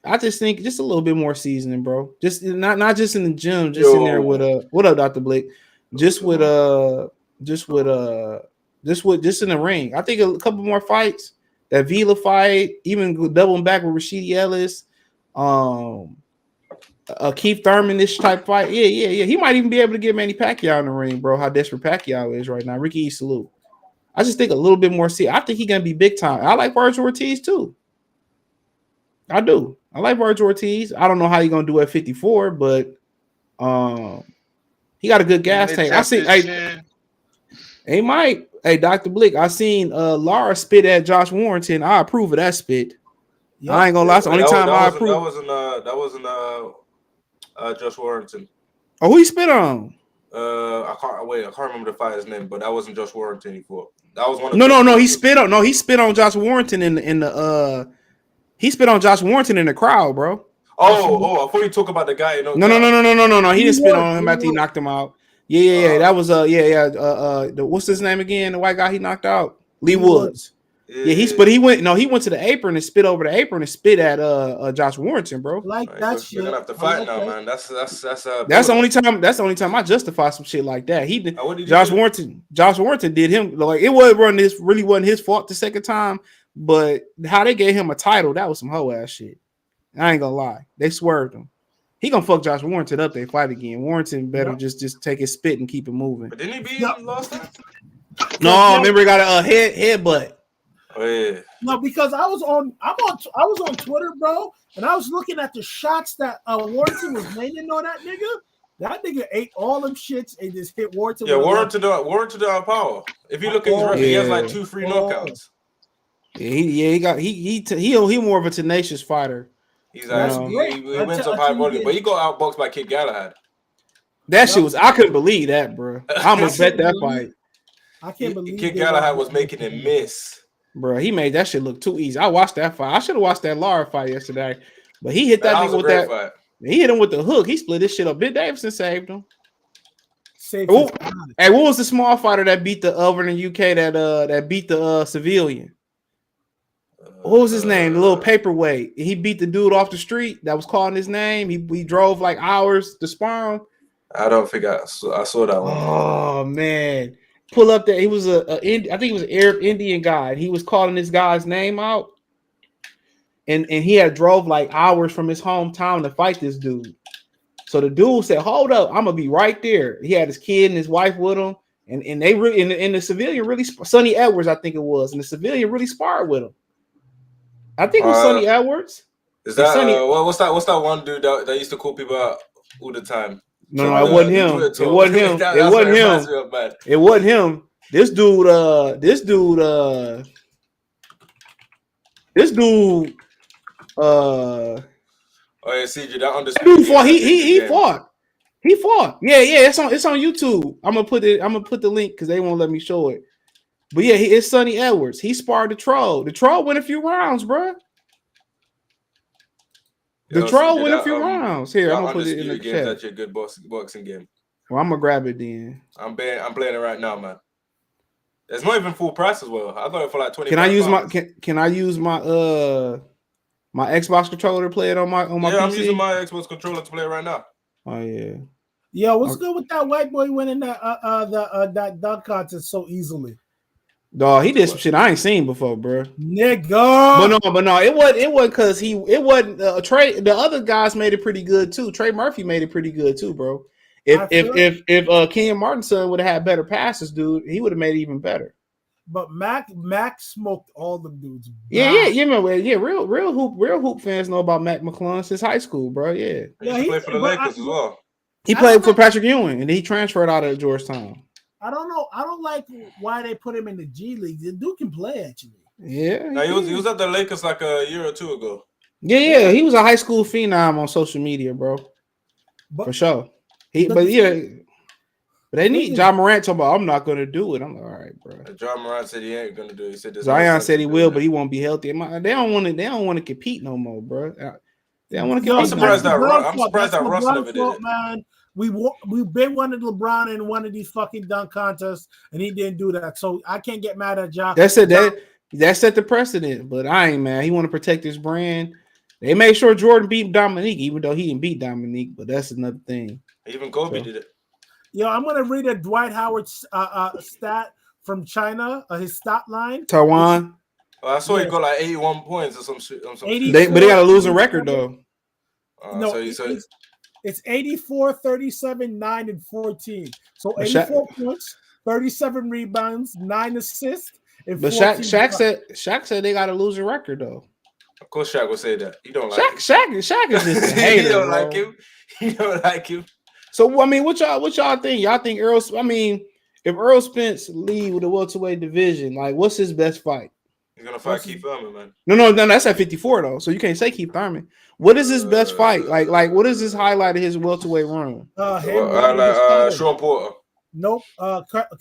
I just think just a little bit more seasoning, bro. Just not just in the gym, just in there with what up, Dr. Blake? Just in the ring. I think a couple more fights. That Vila fight, even doubling back with Rashidi Ellis, Keith Thurman, this type fight. Yeah. He might even be able to get Manny Pacquiao in the ring, bro. How desperate Pacquiao is right now. Ricky E. Salute. I just think a little bit more. I think he's gonna be big time. I like Vergil Ortiz too. I do. I like Vergil Ortiz. I don't know how he's gonna do at 54, but he got a good gas tank. I see. He might. Hey, Dr. Blick, I seen Lara spit at Josh Warrington. I approve of that spit. Yep. I ain't gonna lie. It's the only time I approve. That wasn't Josh Warrington. Oh, who he spit on? I can't remember the fighter's name, but that wasn't Josh Warrington he fought. That was one of No. He spit on Josh Warrington in the he spit on Josh Warrington in the crowd, bro. Oh, I thought you talk about the guy. No. He didn't spit on him after he knocked him out. Yeah. That was what's his name again? The white guy he knocked out, Lee Woods. Yeah, he went to the apron and spit over the apron and spit at Josh Warrington, bro. Like that shit. We're gonna have to fight now, man. That's the only time. That's the only time I justify some shit like that. He did. Josh Warrington did him like it wasn't his fault the second time, but how they gave him a title, that was some hoe ass shit. I ain't gonna lie, they swerved him. He gonna fuck Josh Warrington up. They fight again. Warrington better just take his spit and keep it moving. But didn't he beat him last time? No, remember he got a headbutt. Oh yeah. No, because I was on Twitter, bro, and I was looking at the shots that Warrington was landing on that nigga. That nigga ate all them shits and just hit Warrington. Yeah, Warrington the power. If you look at his record, he has like 2 free knockouts. Yeah, he more of a tenacious fighter. He's he wins up high volume, but he got outboxed by Kid Galahad. That shit was I couldn't believe that, bro. I almost bet that fight. I can't believe Kid Galahad was making him miss. Bro, he made that shit look too easy. I watched that fight. I should have watched that Lara fight yesterday, but he hit that nigga with that. Fight. He hit him with the hook. He split this shit up. Ben Davison saved him. Hey, what was the small fighter that beat the over in the UK that beat the civilian? What was his name? The little paperweight. He beat the dude off the street that was calling his name. He drove like hours to spawn. I don't think I saw that one. Oh man. Pull up that he was I think he was an Arab Indian guy. He was calling this guy's name out. and he had drove like hours from his hometown to fight this dude. So the dude said, "Hold up, I'm gonna be right there." He had his kid and his wife with him, and they really and the civilian really Sonny Edwards, I think it was, and the civilian really sparred with him. I think it was Sonny Edwards. Is that what's that one dude that used to call people out all the time? No, it wasn't him. It wasn't him. It wasn't him. It wasn't him. This dude. Oh yeah, CJ, that understood. Dude fought. He fought. He fought. Yeah. It's on YouTube. I'm gonna put the link because they won't let me show it. But yeah, it's Sonny Edwards. He sparred the Troll. The Troll went a few rounds, bro. The Troll went a few rounds. Here, I'm gonna put it in the chat. That's your good boxing game. Well, I'm gonna grab it then. I'm playing it right now, man. It's not even full price as well. I got it for like 20. Can I use my my Xbox controller to play it on my PC? I'm using my Xbox controller to play it right now. Oh yeah. Yo, what's good with that white boy winning that dunk contest so easily? Dog, he did some shit I ain't seen before, bro. Nigga. But no, it wasn't because it wasn't Trey. The other guys made it pretty good too. Trey Murphy made it pretty good too, bro. If Ken Martin's son would have had better passes, dude, he would have made it even better. But Mac smoked all the dudes. Yeah, real hoop fans know about Mac McClung since high school, bro. Yeah. He played for the Lakers as well. He played for Patrick Ewing, and he transferred out of Georgetown. I don't know. I don't like why they put him in the G League. The dude can play actually. Yeah. He was at the Lakers like a year or two ago. Yeah. He was a high school phenom on social media, bro. For sure. But they need John Morant talking about I'm not gonna do it. I'm like, all right, bro. John Morant said he ain't gonna do it. He said Zion said he will, but he won't be healthy. They don't want to compete no more, bro. They don't want to compete. I'm surprised that Russ never did it. Man. We've been wanted LeBron in one of these fucking dunk contests, and he didn't do that. So I can't get mad at John. That set the precedent, but I ain't mad. He want to protect his brand. They made sure Jordan beat Dominique, even though he didn't beat Dominique, but that's another thing. Even Kobe did it. Yo, I'm gonna read a Dwight Howard stat from China. His stat line. Taiwan. I saw he got like 81 points or some shit. But they got a losing record though. It's 84, 37, 9, and 14. So 84 points, 37 rebounds, 9 assists. But Shaq said they got a losing record though. Of course, Shaq will say that. He don't like Shaq is just a hater. He don't like him. He don't like him. So I mean, what y'all think? Y'all think if Errol Spence lead with the welterweight division, like what's his best fight? He's gonna fight Keith Thurman, man. No, that's at 54 though. So you can't say Keith Thurman. What is his best fight? Like what is his highlight of his welterweight run? Sean Porter. Nope.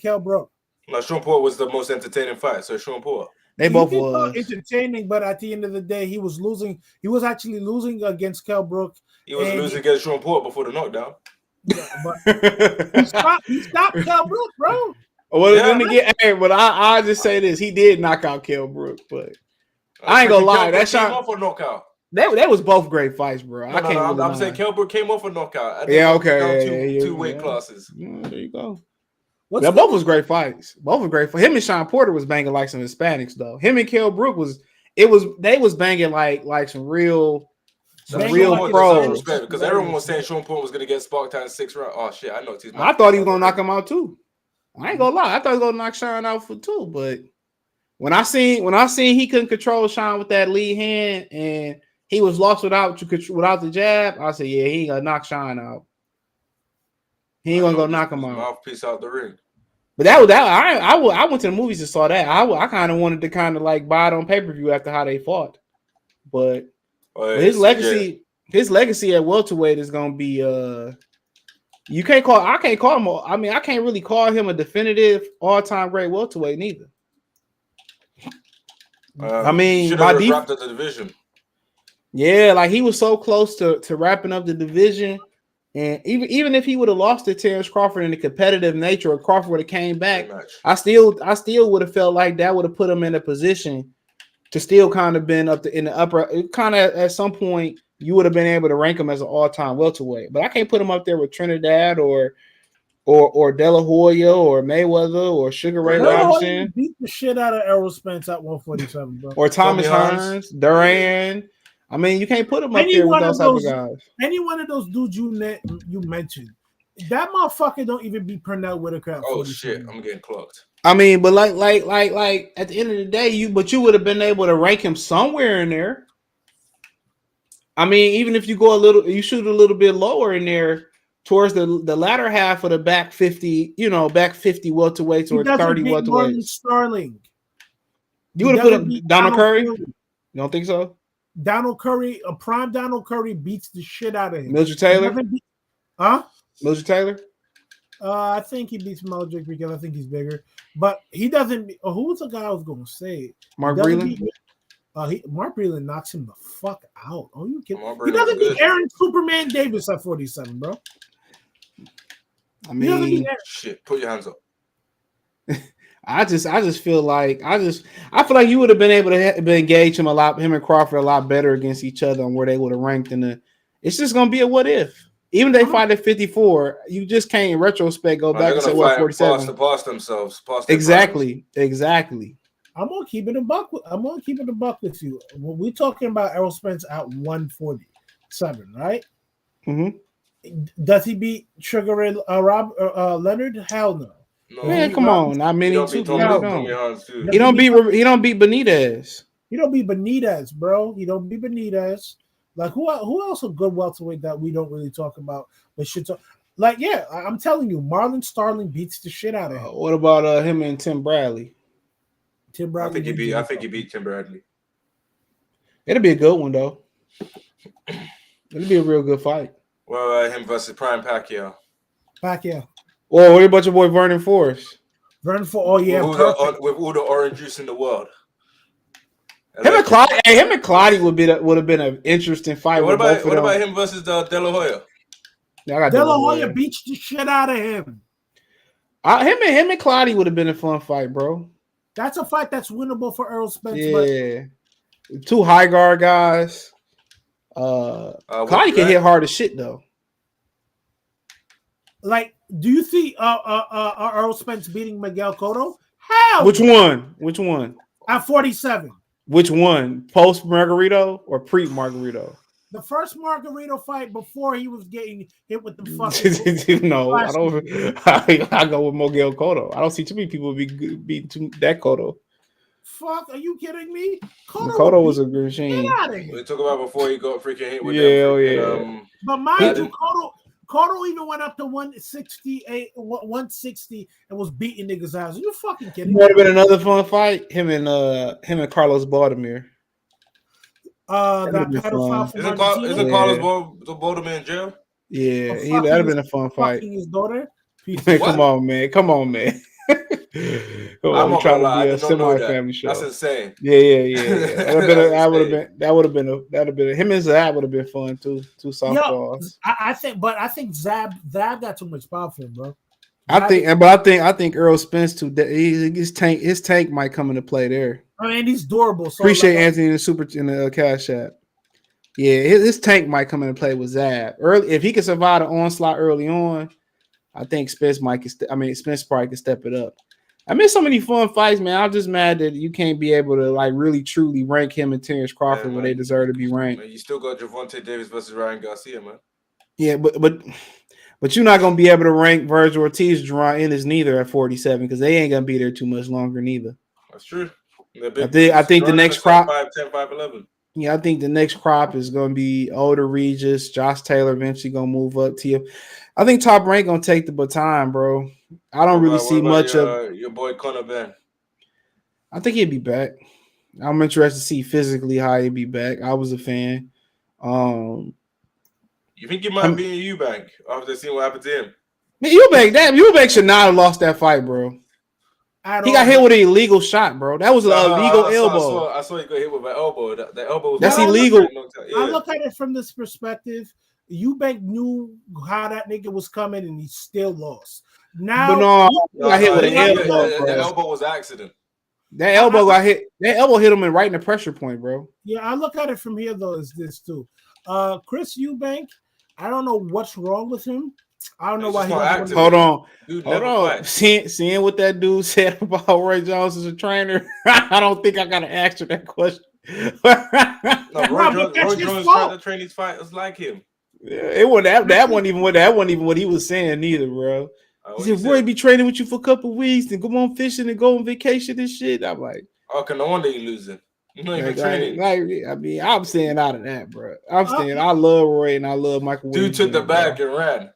Kell Brook. No, Sean Porter was the most entertaining fight. So Sean Porter. They both was entertaining, but at the end of the day, he was losing. He was actually losing against Kell Brook. He was losing against Sean Porter before the knockdown. Yeah, but he stopped Kell Brook, bro. But I just say this: he did knock out Kell Brook, but I ain't gonna lie. That shot off a knockout. That was both great fights, bro. I'm saying Kell Brook came off a knockout. Two weight classes. Yeah, there you go. Both was great fights. Both were great for him. And Sean Porter was banging like some Hispanics though. Him and Kell Brook they was banging like some real pros. Because everyone was saying Sean Porter was gonna get sparked out in 6 rounds. Oh shit, I knocked his. I thought he was gonna knock him out too. I ain't gonna lie. I thought he was gonna knock Sean out for 2, but when I seen he couldn't control Sean with that lead hand and he was lost without the jab, I said, yeah, he ain't gonna knock Sean out. He ain't gonna go knock him out. Mouthpiece out the ring. But I went to the movies and saw that. I kind of wanted to kind of like buy it on pay-per-view after how they fought. But his legacy at welterweight is gonna be I can't call him. I mean, I can't really call him a definitive all-time great welterweight neither. I mean, my wrapped up the division. Yeah, like he was so close to wrapping up the division, and even if he would have lost to Terence Crawford in the competitive nature, or Crawford would have came back, I still would have felt like that would have put him in a position to still kind of been in the upper. Kind of at some point, you would have been able to rank him as an all-time welterweight, but I can't put him up there with Trinidad or De La Hoya or Mayweather or Sugar Ray Robinson. Beat the shit out of Errol Spence at 147, bro. Or Thomas Hearns, Duran. I mean, you can't put him up Any there with one those of type of those- guys. Any one of those dudes you mentioned, that motherfucker don't even beat Pernell Whitaker at Oh 47. shit, I'm getting clocked. I mean, but like at the end of the day, you would have been able to rank him somewhere in there. I mean, even if you go you shoot a little bit lower in there towards the latter half of the back 50, back 50 welterweights or 30 Marlon welterweights. Sterling. You would have put him Donald Curry? You don't think so? Donald Curry, a prime Donald Curry beats the shit out of him. Mildred Taylor? Mildred Taylor? I think he beats Mildred because I think he's bigger. But he doesn't. Who was the guy I was going to say? Mark Breland? Mark Breland knocks him the fuck out. Oh, you kidding? Mark He Breland's doesn't beat good. Aaron Superman Davis at 47, bro. I mean, shit. Put your hands up. I just feel like I feel like you would have been able to engage him and Crawford a lot better against each other on where they would have ranked in the. It's just gonna be a what if. Even if they fight at 54, you just can't in retrospect go back and say, well, 47. Pass themselves. Exactly. I'm gonna keep it a buck with you. When we're talking about Errol Spence at 147, right? Mm-hmm. Does he beat Sugar Ray Leonard? Hell no. Man, come on. I mean, he don't beat Benitez. He don't beat Benitez, bro. He don't beat Benitez. Like who else a good welterweight that we don't really talk about but should talk? Like, yeah, I'm telling you, Marlon Sterling beats the shit out of him. What about him and Tim Bradley? Tim Bradley. I think he beat Tim Bradley. It'll be a good one though. It'll be a real good fight. Well, him versus Prime Pacquiao. Well, what about your boy Vernon Forrest? Vernon Forrest. Oh yeah, with all the orange juice in the world. Him and Clottey would have been an interesting fight. What about him versus De La Hoya? De La Hoya beats the shit out of him. Him and Clottey would have been a fun fight, bro. That's a fight that's winnable for Errol Spence. Yeah, two high guard guys. Clottey can hit hard as shit though. Like, do you see Errol Spence beating Miguel Cotto? Hell, Which one? At 47. Which one? Post Margarito or pre Margarito? The first Margarito fight before he was getting hit with the fucking. No, I don't. I go with Miguel Cotto. I don't see too many people beating that Cotto. Fuck, are you kidding me? Cotto was a good machine. We talk about before he got freaking hit with But mind you, Cotto even went up to 160 and was beating niggas' ass. Are you fucking kidding me? Would have been another fun fight. Him and Carlos Baldomir. Isn't Carlos Baldomir in jail? Yeah, that'd have been a fun fight. His daughter. Come on, man. I'm trying to be a semi-family show. That's insane. Yeah. That would have been him and Zab would have been fun too. Two softballs. I think Zab got too much power for him, bro. I think Errol Spence too. His tank might come into play there. I mean, he's durable. So Appreciate Anthony in the Cash App. Yeah, his tank might come into play with Zab early. If he can survive the onslaught early on, I think Spence probably can step it up. I mean, so many fun fights, man. I'm just mad that you can't be able to like really truly rank him and Terence Crawford where they deserve to be ranked. Man, you still got Gervonta Davis versus Ryan Garcia, man. Yeah, but you're not gonna be able to rank Vergil Ortiz, Jaron Ennis neither at 47 because they ain't gonna be there too much longer neither. That's true. I think the next crop 5'10", 5'11". Yeah, I think the next crop is gonna be older Regis, Josh Taylor eventually gonna move up to you. I think Top Rank gonna take the baton, bro. I don't really see much of your boy Conor Ben. I think he'd be back. I'm interested to see physically how he'd be back. I was a fan. You think he might be in Eubank after seeing what happened to him? Eubank should not have lost that fight, bro. He got hit with an illegal shot, bro. That was an illegal elbow. I saw he got hit with an elbow. That elbow. That's illegal. I look at it from this perspective. Eubank knew how that nigga was coming, and he still lost. Now, he got hit with an elbow. The elbow was an accident. That elbow got hit. That elbow hit him right in the pressure point, bro. Yeah, I look at it from here though. Is this too? Chris Eubank. I don't know what's wrong with him. I don't know why he doesn't. Hold on. Seeing what that dude said about Roy Jones as a trainer, I don't think I gotta answer that question. No, Roy Jones tried to train these fighters like him. Yeah, it wasn't that wasn't even what he was saying either, bro. He said, Roy be training with you for a couple of weeks and go on fishing and go on vacation and shit. I'm like, okay, no wonder you losing. You're not even training. I mean, I'm staying out of that, bro. I'm staying. I love Roy and I love Michael. Dude took the bag and ran.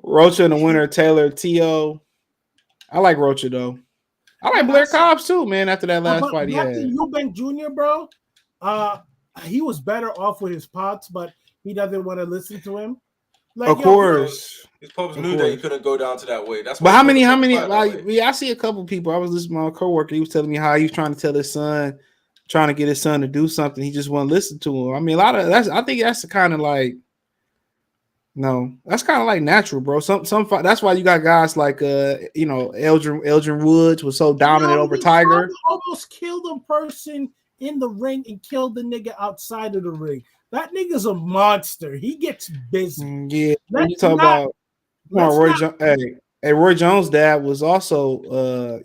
Rocha in the winner, Taylor T.O. I like Rocha though. I like Blair Cobbs too, man. After that last fight he had. Eubank Jr., bro. He was better off with his pops, but he doesn't want to listen to him. Like, of course, his pops knew that he couldn't go down to that weight. That's. But how many? Like, I see a couple people. I was listening to my coworker. He was telling me how he was trying to tell his son, trying to get his son to do something. He just wouldn't listen to him. I mean, a lot of that's. I think that's the kind of like. No, that's kind of like natural, bro. Some that's why you got guys like Eldrin Woods was so dominant over Tiger. Almost killed a person in the ring and killed the nigga outside of the ring. That nigga's a monster. He gets busy. Yeah, you talk about Roy Jones. Hey, Roy Jones' dad was also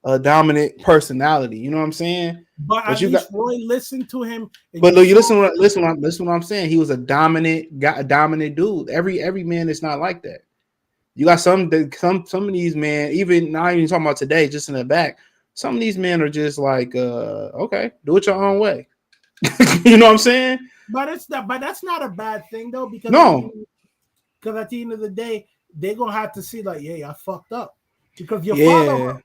a dominant personality. You know what I'm saying? But at least Roy listened to him. But look, you listen what I'm saying. He was a dominant guy, a dominant dude. Every man is not like that. You got some of these men, even not even talking about today, just in the back. Some of these men are just like, okay, do it your own way. You know what I'm saying? But that's not a bad thing though, because at the end of the day, they're gonna have to see like, yeah, I fucked up. Because your father,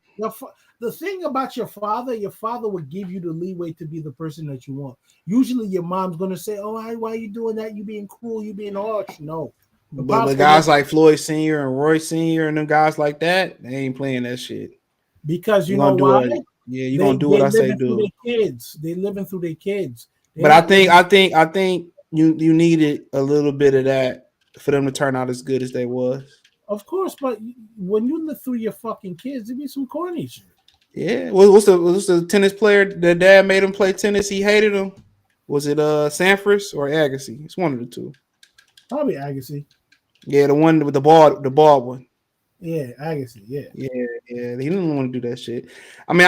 the thing about your father will give you the leeway to be the person that you want. Usually your mom's gonna say, oh, why are you doing that? You being cruel, you being harsh. No. But the guys like Floyd Sr. and Roy Sr. and them guys like that, they ain't playing that shit. Because you know why? You're gonna do what I say do. They're living through their kids. But I think you needed a little bit of that for them to turn out as good as they was. Of course, but when you live through your fucking kids, there be some corny shit. Yeah. What's the tennis player that dad made him play tennis? He hated him. Was it Sampras or Agassi? It's one of the two. Probably Agassi. Yeah, the one with the bald one. Yeah, Agassi. Yeah. He didn't want to do that shit. I mean,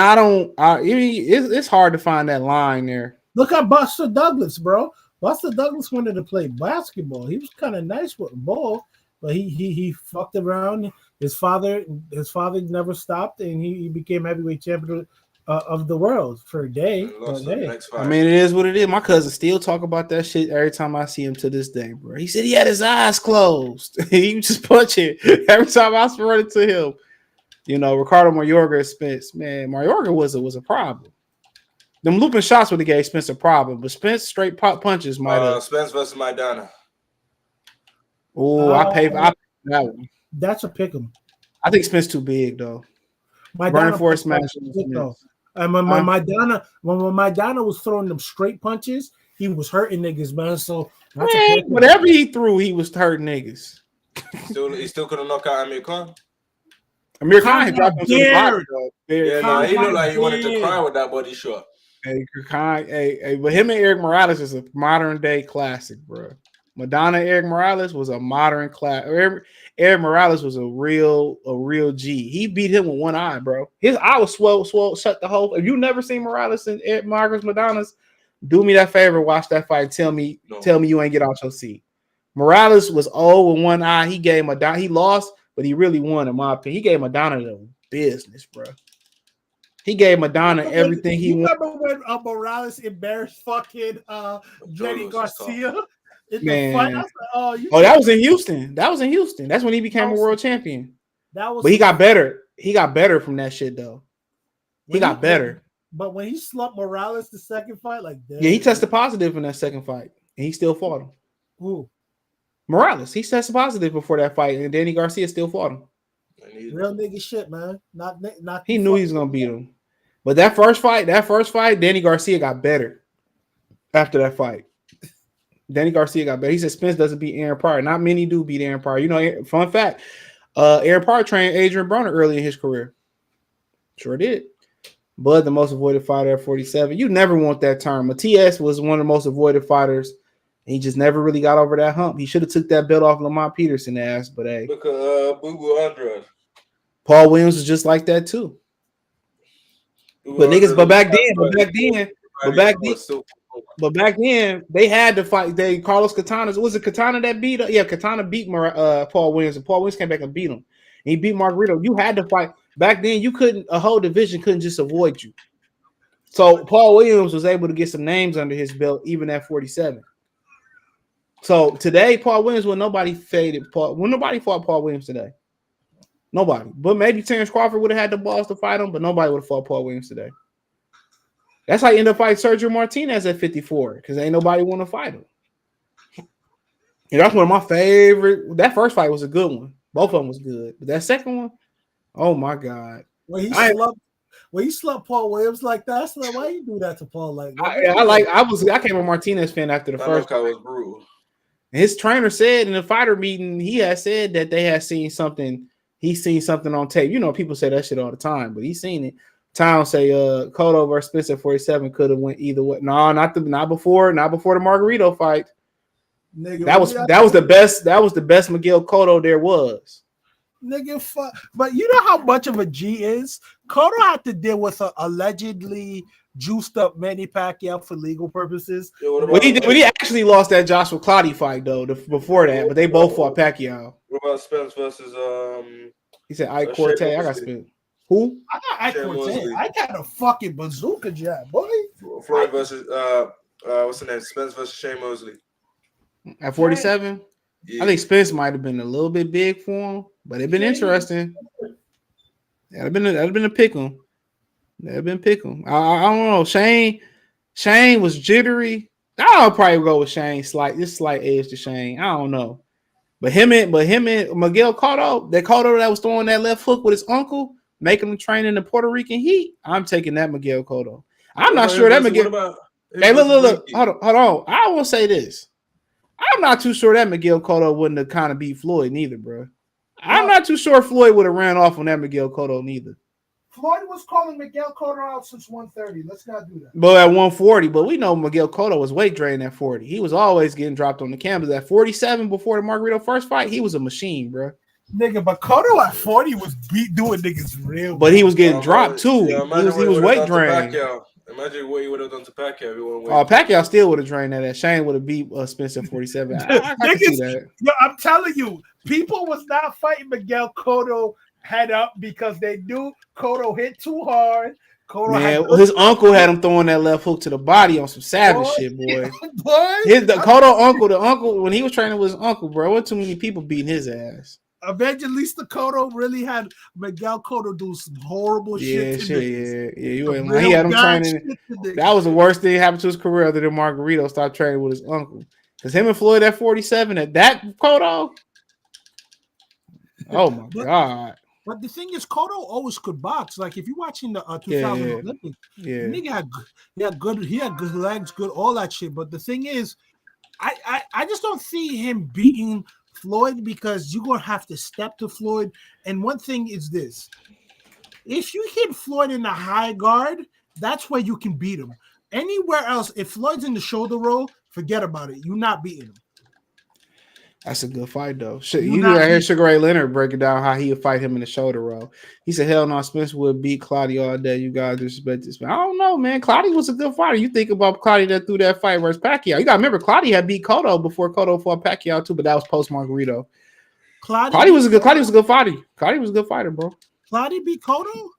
it's hard to find that line there. Look at Buster Douglas, bro. Buster Douglas wanted to play basketball. He was kind of nice with the ball, but he fucked around. His father never stopped, and he became heavyweight champion of the world for a day. I mean, it is what it is. My cousin still talk about that shit every time I see him to this day, bro. He said he had his eyes closed. He was just punching every time I run into him. You know, Ricardo Mayorga and Spence. Man, Mayorga was a problem. Them looping shots would have gave Spence a problem, but Spence straight pop punches might have. Spence versus Maidana. Oh, I paid that one. That's a pick 'em. I think Spence too big though. Burning Force match. And when Maidana was throwing them straight punches, he was hurting niggas, man. So whatever he threw, he was hurting niggas. He still couldn't knock out Amir Khan. Amir Khan had dropped him to the bottom, though. He looked like he wanted to cry with that body shot. But him and Eric Morales is a modern day classic, bro. Madonna Eric Morales was a modern class. Eric Morales was a real G. He beat him with one eye, bro. His eye was swole, shut the whole. If you never seen Morales and Eric Madonna's, do me that favor, watch that fight. And tell me you ain't get out your seat. Morales was old with one eye. He gave Madonna. He lost, but he really won, in my opinion. He gave Madonna the business, bro. He gave Madonna everything he wanted. Remember when Morales embarrassed fucking Jaron Garcia? Man, that was in Houston. That's when he became a world champion. But he got better. He got better from that shit, though. He got better. But when he slumped Morales the second fight, he tested positive in that second fight, and he still fought him. Who? Morales. He tested positive before that fight, and Danny Garcia still fought him. Real nigga shit, man. Not. He knew he was gonna beat him. But that first fight, Danny Garcia got better after that fight. Danny Garcia got better. He said Spence doesn't beat Aaron Pryor. Not many do beat Aaron Pryor. You know, fun fact, Aaron Pryor trained Adrian Broner early in his career. Sure did. Bud, the most avoided fighter at 47. You never want that term. Matias was one of the most avoided fighters. He just never really got over that hump. He should have took that belt off Lamont Peterson ass, but hey. Look at Boo-Boo 100. Paul Williams is just like that too. Paul Williams was just like that too. But he got better. He got better from that second fight. Danny Garcia got better. He said Spence doesn't beat Aaron Pryor. Not many do beat Aaron Pryor. You know what I'm saying? But niggas, but back then, they had to fight. Carlos Katana, was it Katana that beat? Yeah, Katana beat Paul Williams, and Paul Williams came back and beat him. And he beat Margarito. You had to fight back then. You couldn't. A whole division couldn't just avoid you. So Paul Williams was able to get some names under his belt, even at 47. So today, Paul Williams, nobody fought Paul Williams today. Nobody. But maybe Terence Crawford would have had the balls to fight him, but nobody would have fought Paul Williams today. That's how you end up fighting Sergio Martinez at 54, because ain't nobody want to fight him. And that's one of my favorite. That first fight was a good one. Both of them was good. But that second one, oh my God. When he slumped Paul Williams like that, I was like, why you do that to Paul like that? I came a Martinez fan after the first fight. Was brutal. His trainer said in the fighter meeting, he had said that they had seen something. He's seen something on tape. You know, people say that shit all the time, but he's seen it. Town say Cotto versus Spence at 47 could have went either way. No, not before the Margarito fight. Nigga, that was the best Miguel Cotto there was. Nigga, fuck. But you know how much of a G is? Cotto had to deal with a allegedly juiced up Manny Pacquiao for legal purposes. He actually lost that Joshua Clottey fight though before that, but they both fought Pacquiao. What about Spence versus He said Ike Cortez. I got Spence. Who? I got Ike Cortez. I got a fucking bazooka jab, boy. Floyd versus what's the name? Spence versus Shane Mosley. At 47? Yeah. I think Spence might have been a little bit big for him, but it'd been interesting. That'd have been a pick 'em. That'd have been pick 'em. I don't know. Shane was jittery. I'll probably go with Shane. Slight edge to Shane. I don't know. But him and Miguel Cotto, that Cotto that was throwing that left hook with his uncle, making him train in the Puerto Rican heat. I'm taking that Miguel Cotto. I'm not sure that Miguel. Hey, look. Hold on. I will say this. I'm not too sure that Miguel Cotto wouldn't have kind of beat Floyd neither, bro. I'm not too sure Floyd would have ran off on that Miguel Cotto neither. Floyd was calling Miguel Cotto out since 130. Let's not do that. But at 140, but we know Miguel Cotto was weight drained at 40. He was always getting dropped on the canvas. At 47 before the Margarito first fight, he was a machine, bro. Nigga, but Cotto at 40 was doing niggas real. But he was getting dropped too. Yeah, he was weight drained. Imagine what he would have done to Pacquiao. Pacquiao still would have drained that. Shane would have beat Spence at 47. I can see that. Yo, I'm telling you, people was not fighting Miguel Cotto head up because they knew Cotto hit too hard. His uncle had him throwing that left hook to the body on some savage shit, boy. The uncle, when he was training with his uncle, bro, wasn't too many people beating his ass. Evangelista Cotto really had Miguel Cotto do some horrible shit. You ain't lying. He had him training. That was the worst thing that happened to his career other than Margarito started training with his uncle. Because him and Floyd at 47 at that Cotto. Oh my God. But the thing is, Cotto always could box. Like if you're watching the 2000 Olympics, nigga he had good legs, good all that shit. But the thing is, I just don't see him beating Floyd because you're gonna have to step to Floyd. And one thing is this: if you hit Floyd in the high guard, that's where you can beat him. Anywhere else, if Floyd's in the shoulder roll, forget about it. You're not beating him. That's a good fight, though. You need to hear Sugar Ray Leonard breaking down how he would fight him in the shoulder roll. He said, hell no, Spence would beat Clottey all day. You guys disrespect this man. I don't know, man. Clottey was a good fighter. You think about Clottey that threw that fight versus Pacquiao. You got to remember, Clottey had beat Cotto before Cotto fought Pacquiao, too, but that was post-Margarito. Clottey was a good fighter. Clottey was a good fighter, bro. Clottey beat Cotto?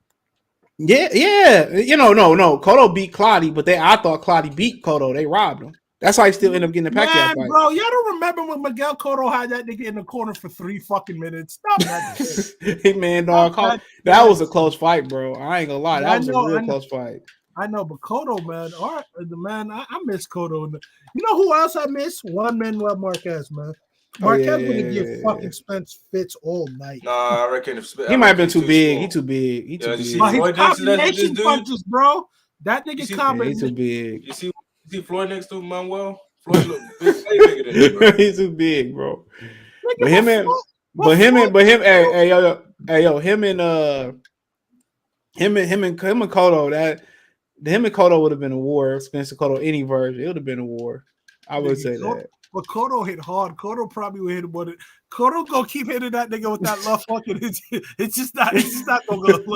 Yeah. No. Cotto beat Clottey, but I thought Clottey beat Cotto. They robbed him. That's why he still ended up getting the Pacquiao fight. Bro, y'all don't remember when Miguel Cotto had that nigga in the corner for 3 fucking minutes? Stop that. Hey, man, dog. That was a close fight, bro. I ain't gonna lie. That was a real close fight. I know, but Cotto, man. I miss Cotto. You know who else I miss? Juan Manuel Marquez, man. Marquez gonna give fucking Spence fits all night. Nah, I reckon he might have been too big. He too big. He too big. His combination punches, bro. That nigga combination. He too big. You see Floyd next to Manuel? Floyd look bigger than him, bro. He's too big, bro. Him and Cotto, him and Cotto would have been a war. Spencer Cotto, any version, it would have been a war. I would say that. But Cotto hit hard. Cotto probably would hit him with it. Cotto gonna keep hitting that nigga with that left hook, and it's just not gonna look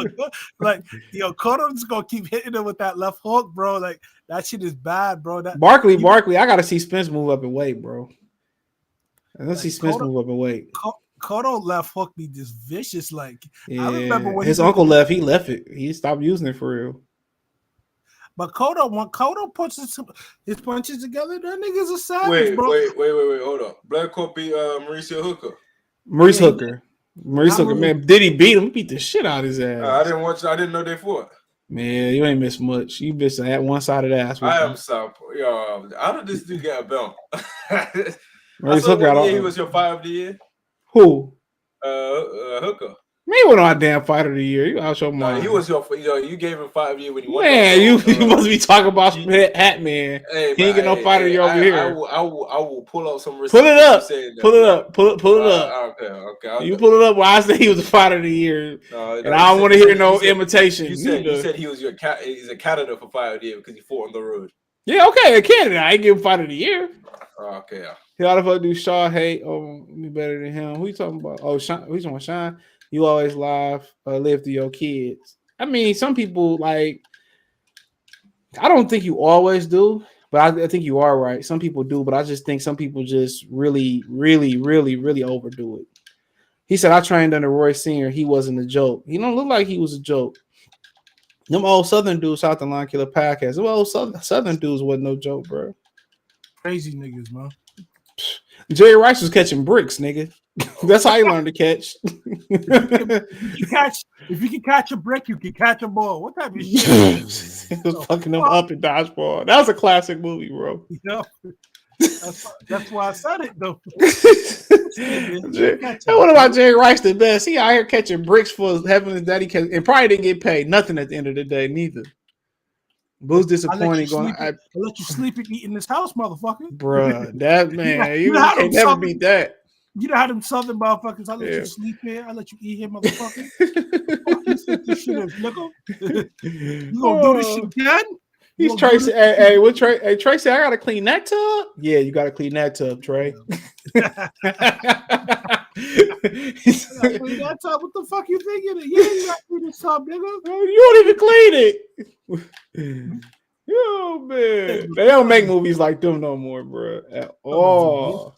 like Cotto just gonna keep hitting him with that left hook, bro. Like that shit is bad, bro. Barkley, I gotta see Spence move up in weight, bro. Let's see Spence move up in weight. Cotto left hook be just vicious. Like yeah, I remember when his uncle left, he left it. He stopped using it for real. But Cotto, when Cotto puts his punches together, that nigga's a savage, bro. Wait, hold on. Black Court beat Mauricio Hooker. Maurice Hooker, man. Did he beat him? He beat the shit out of his ass. I didn't watch. I didn't know they fought. Man, you ain't missed much. You missed at one side of the ass. I am Southpaw. Yo, how did this dude get a belt? Maurice Hooker, he was your fight of the year. Who? Hooker. Man, he wasn't our damn fighter of the year. You out your mind. He was your. You gave him 5 years when he won. Man, you must be talking about Hat Man. Hey, he ain't get no fighter of the year over here. I will pull up some. Pull it up. Pull it up. Pull it up. Okay. You pull it up. Well, I said he was a fighter of the year, and I don't want to hear no imitation. You said he was he's a candidate for fighter of the year because he fought on the road. Yeah, okay, a candidate. I ain't give him fighter of the year. Okay. How the fuck do Shaw hate? Oh, me better than him. Who you talking about? Oh, Sean. Who's on Sean? You always live through your kids. I mean, some people like. I don't think you always do, but I think you are right. Some people do, but I just think some people just really, really, really, really overdo it. He said, "I trained under Roy Senior. He wasn't a joke. He don't look like he was a joke." Them old Southern dudes out the Line Killer podcast. Them old Southern dudes wasn't no joke, bro. Crazy niggas, man. Jerry Rice was catching bricks, nigga. That's how he learned to catch. If you can catch a brick, you can catch a ball. What type of shit? He was fucking them up in dodgeball. That was a classic movie, bro. Yeah. That's why I said it, though. What about Jerry Rice the best? He out here catching bricks for having his daddy and probably didn't get paid nothing at the end of the day, neither. Boo's disappointed going. I let you sleep and eat in this house, motherfucker. Bruh, that man, you can't never beat that. You know how them Southern motherfuckers, I let you sleep here, I let you eat here, motherfucker. This shit is nickel. You gonna do this shit again? He's Tracy. Hey, what Trey? Hey, Tracy, I gotta clean that tub. Yeah, you gotta clean that tub, Trey. Clean that tub. What the fuck you thinking? Yeah, you gotta clean this tub, nigga. You don't even clean it. Yo, man, they don't make movies like them no more, bro. At all.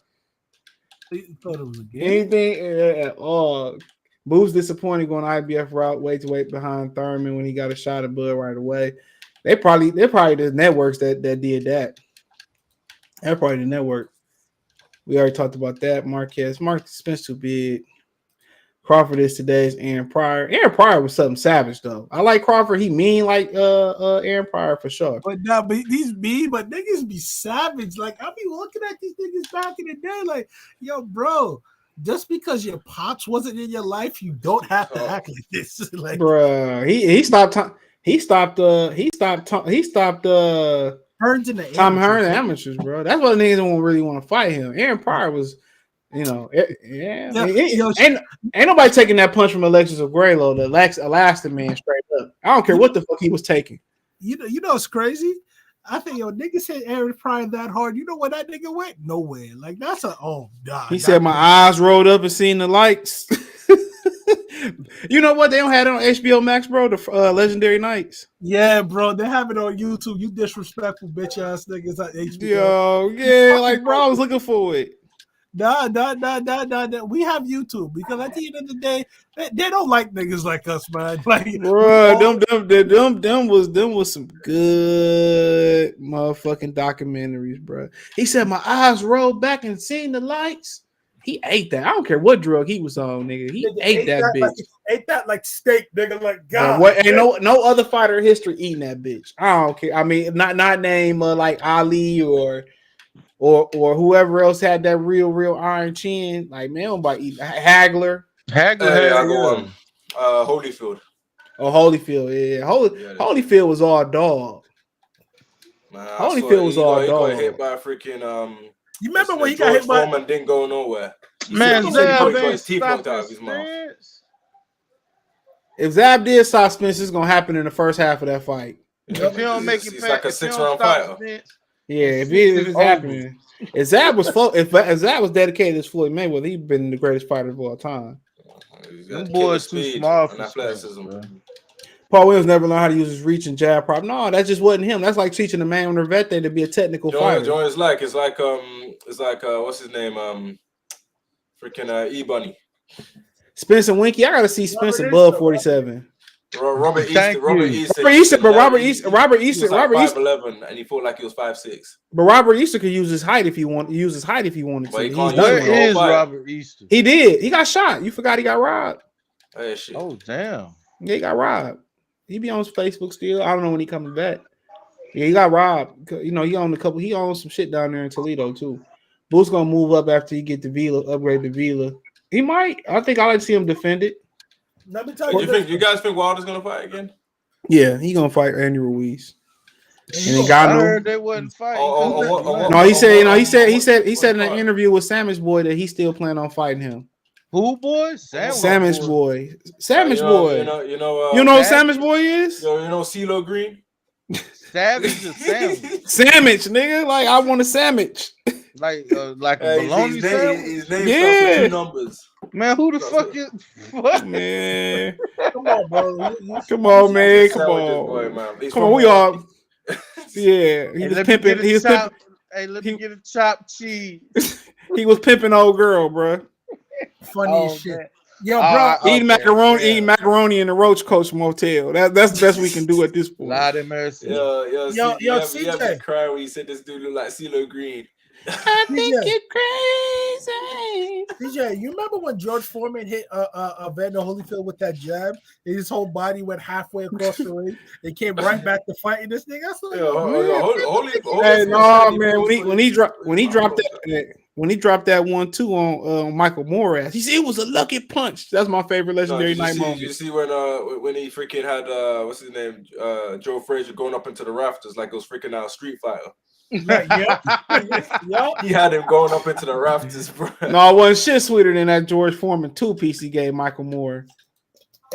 You thought it was a game? Anything at all. Boo's disappointed going IBF route, weight behind Thurman when he got a shot at Bud right away. They're probably the networks that did that. They're probably the network. We already talked about that. Marquez Spence too big. Crawford is today's Aaron Pryor. Aaron Pryor was something savage though. I like Crawford. He mean like Aaron Pryor for sure. But these but niggas be savage. Like I be looking at these niggas back in the day, like, yo, bro. Just because your pops wasn't in your life, you don't have to act like this. Like, bro, he stopped. He stopped Hearns in the Tom Hearns amateurs, bro. That's why the niggas don't really want to fight him. Aaron Pryor was, ain't nobody taking that punch from Alexis Oguero, the Elastic Man, straight up. I don't care what the fuck he was taking. You know it's crazy. I think niggas hit Aaron Pryor that hard. You know where that nigga went? Nowhere. Like that's he said my eyes rolled up and seen the lights. You know what? They don't have it on HBO Max, bro. The Legendary Nights. Yeah, bro. They have it on YouTube. You disrespectful bitch ass niggas at HBO. Yo, yeah, like bro, I was looking for it. Nah. We have YouTube because at the end of the day, they don't like niggas like us, man. Like, bro, them was some good motherfucking documentaries, bro. He said my eyes rolled back and seen the lights. He ate that. I don't care what drug he was on, nigga. He ate that bitch. Ate that like steak, nigga. Like God. What? Ain't no other fighter in history eating that bitch. I don't care. I mean, not name like Ali or whoever else had that real iron chin. Like man, nobody eat Hagler. I go on. Holyfield. Oh, Holyfield. Yeah. Holyfield was all dog. Man, Holyfield was all dog. He got hit by a freaking You remember when he got hit by? Foreman didn't go nowhere. Man, Zab his teeth out of his mouth. If Zab did stop Spence, it's gonna happen in the first half of that fight. If he don't make it it's past, like a 6-round fight. Yeah, if it's happening, if Zab was dedicated to Floyd Mayweather, he'd been the greatest fighter of all time. Them boys too small for athleticism. Paul Williams never learned how to use his reach and jab prop. No, that just wasn't him. That's like teaching a man on Nervete to be a technical fighter. It's like what's his name? Freaking E-Bunny. Spencer Winky. I gotta see Spencer above 47. Robert Easter, but Robert Easter, 5'11", and he felt like he was 5'6". But Robert Easter could use his height if he wanted. Where is Robert Easter? He did. He got shot. You forgot he got robbed. Hey, shit. Oh damn. Yeah, he got robbed. He be on his Facebook still. I don't know when he coming back. Yeah, he got robbed. You know, he owns some shit down there in Toledo too. Boo's gonna move up after he get the Vila, upgrade the Vila. He might. I think I like to see him defend it. Let me tell you. You guys think Wilder's gonna fight again? Yeah, he gonna fight Andy Ruiz. And then I heard they wasn't fighting. No, he said in an interview with Sandwich Boy that he still plan on fighting him. Who boy? Sandwich Boy. Sandwich Boy. You know who Sandwich Boy is? You know CeeLo Green? Savage or sandwich? Sandwich, nigga. Like I want a sandwich. Like a bologna sandwich? His name starts with 2 numbers. Man, who the fuck is what? Man. Come on, bro. Come on, man. Come on. Come on, we all. Yeah, he was pimping. He was pimping. Hey, let me get a chopped cheese. He was pimping old girl, bro. Funny as shit. Yo, bro, eating macaroni in the Roach Coach Motel. That's the best we can do at this point. Lord have mercy. Yo, CJ. You have to cry when you said this dude look like CeeLo Green. I think you're crazy. CJ, you remember when George Foreman hit Evander Holyfield with that jab? And his whole body went halfway across the ring. They came right back to fighting this nigga. Hey, no, man. When he dropped that. When he dropped that 1-2 on Michael Morath, he said it was a lucky punch. That's my favorite legendary night moment. You see when he freaking had what's his name, Joe Frazier going up into the rafters like it was freaking out Street Fighter. Yep. He had him going up into the rafters, bro. No, it wasn't shit sweeter than that George Foreman 2-piece he gave Michael Moore.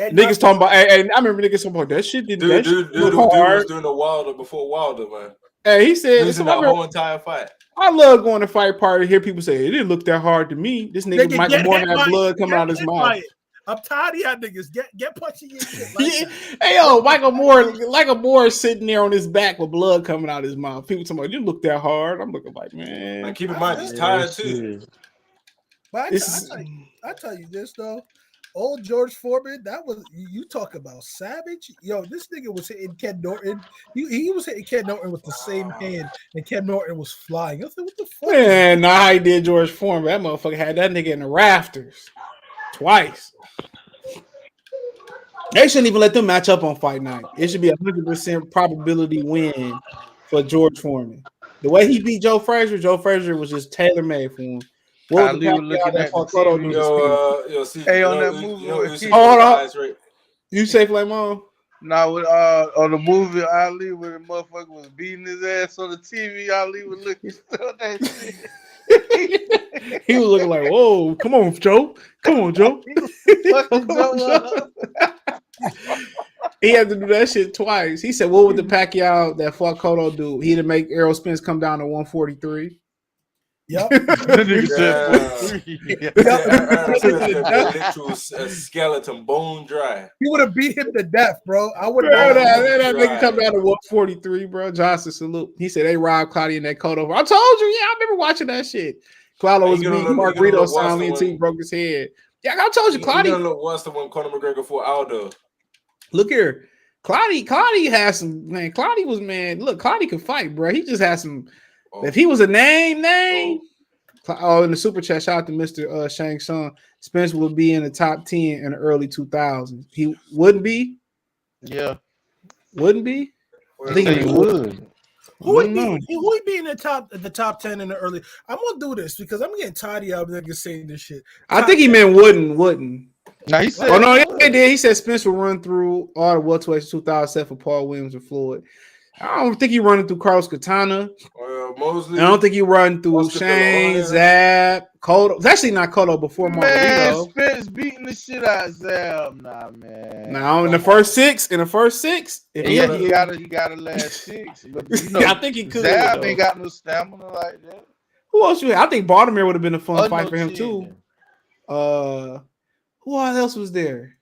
Niggas talking about, and I remember niggas talking about that shit. Dude was doing the Wilder before Wilder, man. Hey, he said it's that whole entire fight. I love going to fight party to hear people say it didn't look that hard to me. This nigga Michael Moore had blood coming out of his mouth. I'm tired of y'all niggas. Get punching your shit. Hey yo, Michael Moore sitting there on his back with blood coming out of his mouth. People talking about it didn't look that hard. I'm looking like, man. Like, keep in mind he's tired too. But I tell you this though. Old George Foreman, that was you talk about savage. Yo, this nigga was hitting Ken Norton. He was hitting Ken Norton with the same hand, and Ken Norton was flying. I said, what the fuck? Man, nah, he did George Foreman. That motherfucker had that nigga in the rafters twice. They shouldn't even let them match up on fight night. It should be 100% probability win for George Foreman. The way he beat Joe Frazier was just tailor-made for him. What was looking at hey, on that movie. Hold on. You say Flame on? No, on the movie Ali, when the motherfucker was beating his ass on the TV, Ali was looking still that shit. He was looking like, whoa, come on, Joe. Come on, Joe. He had to do that shit twice. He said, what would the Pacquiao that fought Cotto do? He'd make Errol Spence come down to 143. Yep. Literal skeleton, bone dry. You would have beat him to death, bro. I would have. That nigga come down to 143, bro. Johnson salute. He said they robbed Claudia and that coat over. I told you, yeah, I remember watching that shit. Claudio was beating Margarito soundly until he broke his head. Yeah, I told you, Claudia. You don't know what's the one Conor McGregor fought Aldo. Look here. Claudia has some, man. Claudia was, man. Look, Claudia could fight, bro. He just has some. If he was a name, in the super chat, shout out to Mr. Shang Tsung. Spence would be in the top 10 in the early 2000s. He wouldn't be? Yeah. Wouldn't be? I think he would. Who would be in the top 10 in the early? I'm gonna do this because I'm getting tired of y'all niggas saying this shit. I think he meant wouldn't. No, he said. Oh no, he did. He said Spence would run through all the welterweights 2007 for Paul Williams and Floyd. I don't think he running through Carlos Katana. Mosley. I don't think he run through Shane, Zab, Cotto. It's actually not Cotto before Margarito. Spence beating the shit out of Zab. Nah, man. Now in the first six, if Yeah, he gotta last 6. But you know, I think he could. Zab ain't got no stamina like that. Who else you had? I think Baltimore would have been a fun fight no for him cheating. too. Who else was there?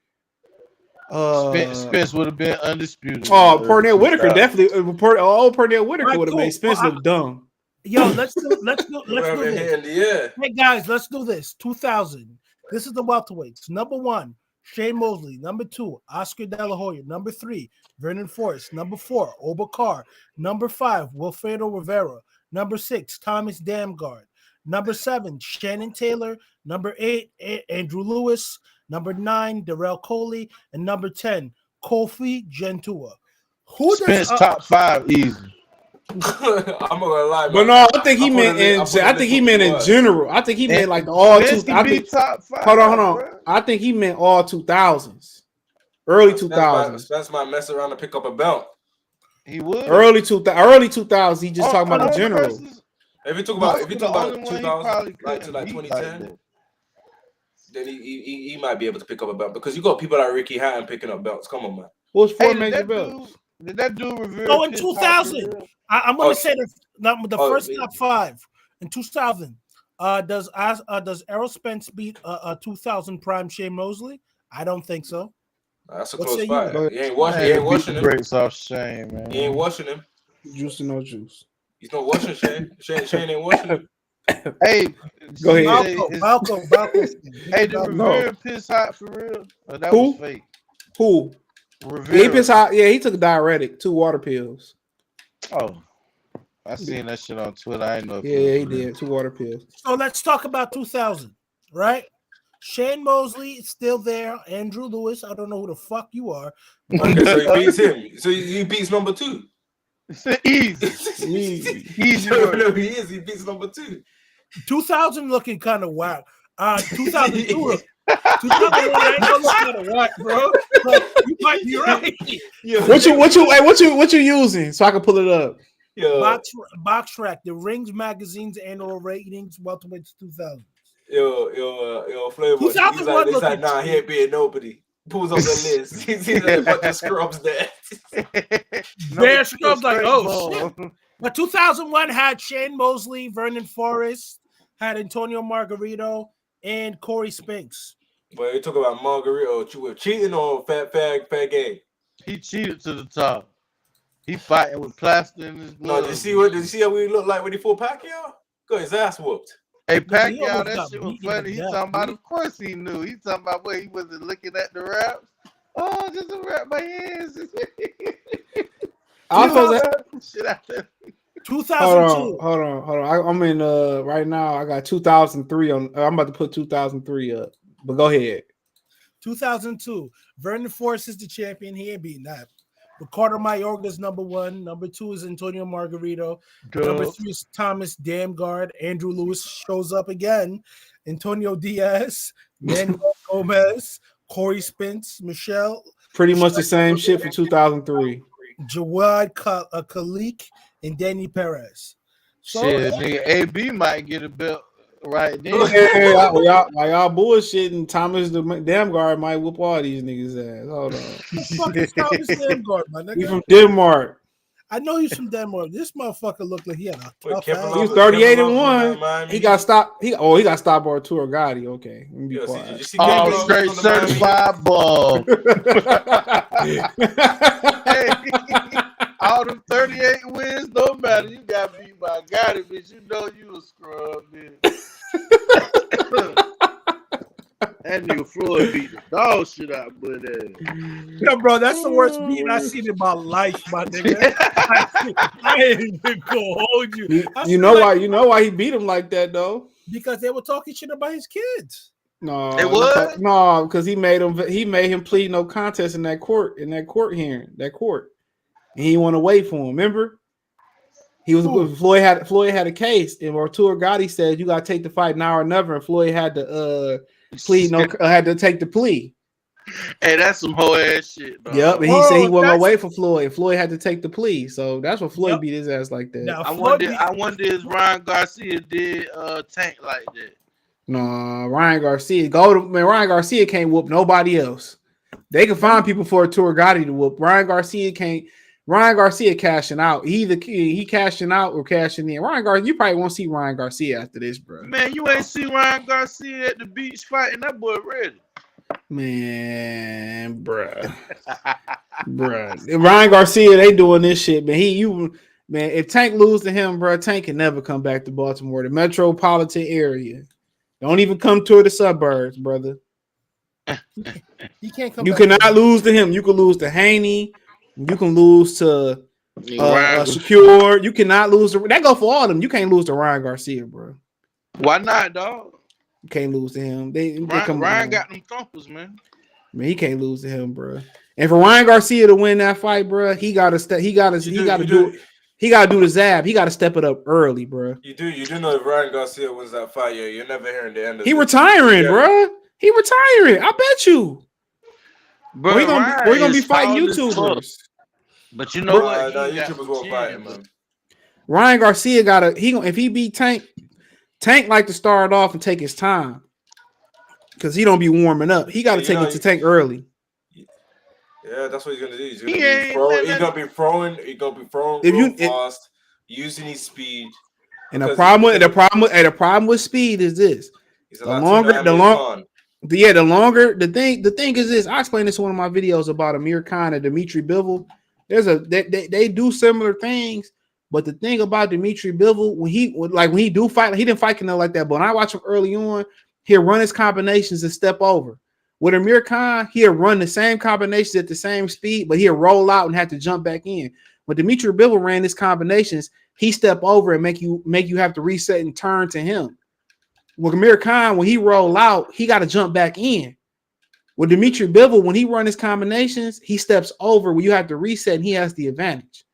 Spence would have been undisputed. Oh, Pernell Whitaker definitely. Pernell Whitaker would have made Spence look dumb. Yo, let's do this. Yeah. Hey guys, let's do this. 2000. This is the welterweights. Number 1, Shane Mosley. Number 2, Oscar De La Hoya. Number 3, Vernon Forrest. Number 4, Obakar. Number 5, Wilfredo Rivera. Number 6, Thomas Damgard. Number 7, Shannon Taylor. Number 8, Andrew Lewis. Number 9, Darrell Coley. And number 10, Kofi Gentua. Who Spence does top 5 easy. I'm not gonna lie, But no, I think he meant in general. I think he meant like the all two. I think top 5. Hold on. Bro. I think he meant all 2000s, early 2000s. That's my mess around to pick up a belt. He would early 2000s. He just talking about the general. If you talk about 2000 like to like 2010, then he might be able to pick up a belt because you got people like Ricky Hatton picking up belts. Come on, man. What's 4 major belts? Did that dude reveal? Oh, in 2000. I'm going to say the first top 5 in 2000. Does Errol Spence beat a 2000 prime Shane Mosley? I don't think so. That's a close fight. He ain't washing him. Breaks off Shane, man. He ain't washing him. Juice or no juice. He's not washing Shane. Shane ain't washing him. Hey, go ahead. Balco. Hey, did Rivera piss hot for real? Or that was fake? Who? Rivera. He pissed hot. Yeah, he took a diuretic, 2 water pills. Oh, I seen that shit on Twitter. I ain't know. Yeah, he did 2 water pills. So let's talk about 2000, right? Shane Mosley is still there. Andrew Lewis, I don't know who the fuck you are. Okay, so he beats him. So he beats number 2. Easy. No, he is. He beats number 2. 2000 looking kind of wild. 2002. 2001 ain't gonna look kind of whack, bro. But you might be right. What you using so I can pull it up? Box Track, the Rings Magazine's annual ratings, welterweights 2000. Yo, Flavor. 2001 he's like, nah, he ain't being nobody. Pulls up the list. He's like, but the scrubs there. Bear scrubs like, oh shit. But 2001 had Shane Mosley, Vernon Forrest, had Antonio Margarito, and Corey Spinks. But you talk about Margarito, cheating or fair game? He cheated to the top. He fighting with plaster in his blood. No, did you see how we look like when he fought Pacquiao? Got his ass whooped. Hey, Pacquiao, that shit was funny. He talking about, of course he knew. He talking about where he wasn't looking at the raps. Oh, just to wrap my hands. Shit out there. 2002. Hold on. I'm in right now. I got 2003 on. I'm about to put 2003 up. But go ahead. 2002. Vernon Forrest is the champion. He ain't beating that. Ricardo Mayorga's number 1. Number 2 is Antonio Margarito. Number 3 is Thomas Damgard. Andrew Lewis shows up again. Antonio Diaz, Manuel Gomez, Corey Spence, Michelle. Pretty much the same shit for 2003. Jawad Khalik and Danny Perez. So, shit, nigga, AB might get a belt right there. While y'all bullshitting, Thomas the Damgard might whoop all these niggas' ass. Hold on. Who the fuck is Thomas Damgard, my nigga? He's from Denmark. I know he's from Denmark. This motherfucker looked like he had a tough ass. He was 38-1. He got stopped. He got stopped by Arturo Gotti. Okay, let me be quiet. Straight certified ball. Hey, all them 38 wins don't matter. You got beat by Gotti, bitch. You know you a scrub, bitch. That nigga Floyd beat the dog shit out, but yeah, bro, that's the worst beating I've seen in my life, my nigga. I ain't even gonna hold you. You know why he beat him like that though? Because they were talking shit about his kids. No, it was because he made him plead no contest in that court hearing. And he went away from him. Remember? He was Floyd had a case, and Arturo Gotti said you gotta take the fight now or never, and Floyd had to had to take the plea. Hey, that's some whole ass shit, bro. Yep, and he said he wasn't gonna wait for Floyd. Floyd had to take the plea, so that's what Floyd beat his ass like that. Now, I wonder if Ryan Garcia did Tank like that. No, Ryan Garcia. Ryan Garcia can't whoop nobody else. They can find people for a Gotti to whoop. Ryan Garcia can't. Ryan Garcia cashing out. Either he cashing out or cashing in. Ryan Garcia, you probably won't see Ryan Garcia after this, bro. Man, you ain't see Ryan Garcia at the beach fighting. That boy ready. Man, bruh. Ryan Garcia, they doing this shit, man. Man, if Tank lose to him, bro, Tank can never come back to Baltimore, the metropolitan area. Don't even come to the suburbs, brother. He can't come. You cannot lose to him. You can lose to Haney. You can lose to Secure. You cannot lose to that. Go for all of them. You can't lose to Ryan Garcia, bro. Why not, dog? You can't lose to him. Ryan got them thumpers, man. Man, he can't lose to him, bro. And for Ryan Garcia to win that fight, bro, he got to do the zab. He got to step it up early, bro. You do know if Ryan Garcia wins that fight, you're never hearing the end of it. He retiring, bro. He retiring. I bet you. Bro, we're gonna be fighting YouTubers. But you know what? YouTubers won't fight him, man. Ryan Garcia if he beat Tank like to start off and take his time. Because he don't be warming up. He got to take it to Tank early. Yeah, that's what he's gonna do. He's gonna be throwing fast, using his speed. And the problem with speed is this: the thing is this. I explained this in one of my videos about Amir Khan and Dimitri Bivol. They do similar things, but the thing about Dimitri Bivol, when he do fight, he didn't fight Canelo like that. But when I watch him early on, he'll run his combinations and step over. With Amir Khan, he'll run the same combinations at the same speed, but he'll roll out and have to jump back in. When Dimitri Bivol ran his combinations, he step over and make you have to reset and turn to him. With Amir Khan, when he roll out, he got to jump back in. With Dimitri Bivol, when he run his combinations, he steps over where you have to reset and he has the advantage.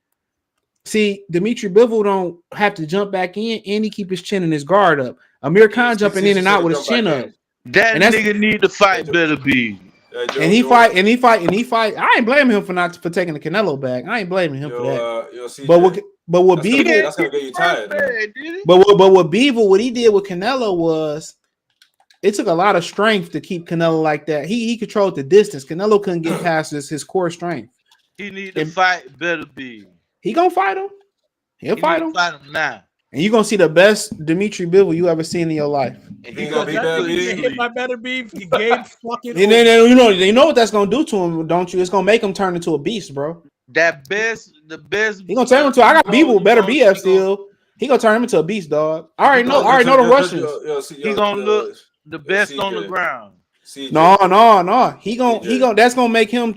See, Dimitri Bivol don't have to jump back in and he keep his chin and his guard up. Amir Khan jumping in and out with his chin up. That nigga need to fight better be. And he fight. I ain't blaming him for taking the Canelo back. I ain't blaming him for that. But what Bivol, that's gonna get you tired. But what Bivol, what he did with Canelo was, it took a lot of strength to keep Canelo like that. He controlled the distance. Canelo couldn't get past his core strength. He need to fight better be. He gonna fight him. He'll fight him. Fight him now. And you're gonna see the best Dimitri Bivol you ever seen in your life. And he gonna be better beef. Hit my better beef. He gave fucking. And then you know what that's gonna do to him, don't you? It's gonna make him turn into a beast, bro. The best. He gonna turn him into. I got Bivol better BF still. He gonna turn him into a beast, dog. I already know the Russians. He gonna look the best on the ground. No. He gonna. That's gonna make him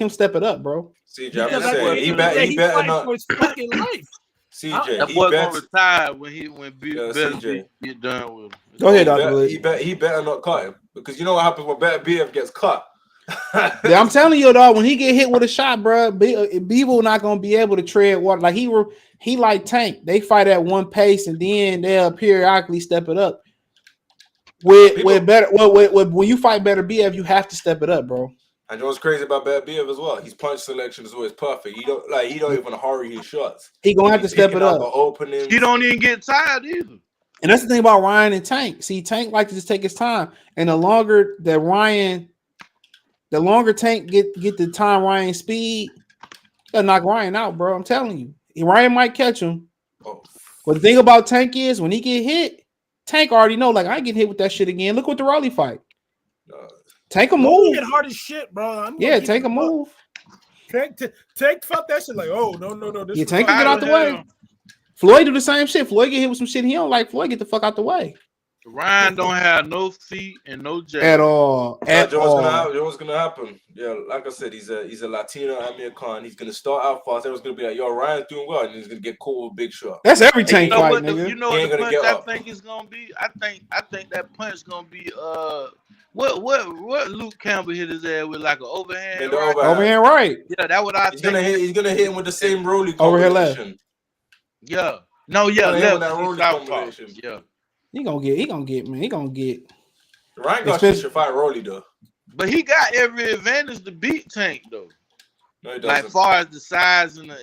step it up, bro. CJ, I'm just saying, he better not. For his fucking life. CJ, that boy gonna retire when CJ get done with him. Go ahead, Dr. He better not cut him, because you know what happens when better BF gets cut. Yeah, I'm telling you, dog. When he get hit with a shot, bro, Bivol not gonna be able to tread water. Like he like Tank. They fight at one pace and then they'll periodically step it up. When you fight better BF, you have to step it up, bro. And you know what's crazy about Bad BF as well? His punch selection is always perfect. He don't even hurry his shots. He gonna have to step it up. He don't even get tired either. And that's the thing about Ryan and Tank. See, Tank like to just take his time. And the longer Tank get the time Ryan speed, he'll knock Ryan out, bro. I'm telling you. Ryan might catch him. Oh. But the thing about Tank is when he get hit, Tank already know, like, I ain't get hit with that shit again. Look what the Rolly fight. Tank a move. Get hard as shit, bro. Tank a move. Tank fuck that shit. Like, oh no. This Tank can get out the way. Floyd do the same shit. Floyd get hit with some shit he don't like. Floyd get the fuck out the way. Ryan don't have no feet and no jab at all. What's gonna happen? Yeah, like I said, he's a Latino Amir Khan. He's gonna start out fast. Everyone's gonna be like, "Yo, Ryan's doing well," and he's gonna get caught with a big shot. That's every Tank fight, nigga. You know what the punch I think is gonna be? I think that punch is gonna be what Luke Campbell hit his ass with, like an overhand. Overhand right. Yeah, that's what I think. He's gonna hit him with the same rolling overhead left. Yeah. No, yeah, left. That rolling combination. Yeah. He gonna get. Ryan Garcia should fight Rolly though. But he got every advantage to beat Tank though. No, he Like doesn't. far as the size and the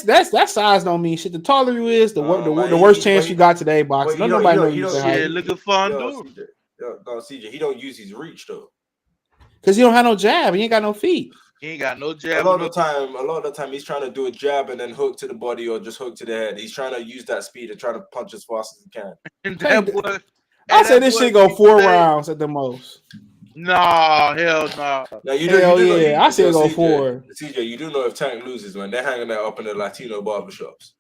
that size don't mean shit. The taller you is, the man, worst chance you got today, boxing. But Nobody know you you shit height. looking fun, CJ. No, CJ, he don't use his reach though. Cause he don't have no jab. He ain't got no feet. He ain't got no jab. A lot of the time, he's trying to do a jab and then hook to the body or just hook to the head. He's trying to use that speed and trying to punch as fast as he can. And that boy, I say this shit go 4 rounds at the most. No, hell no. Now, Hell yeah, I say go 4. CJ, you do know if Tank loses, man, they're hanging that up in the Latino barbershops.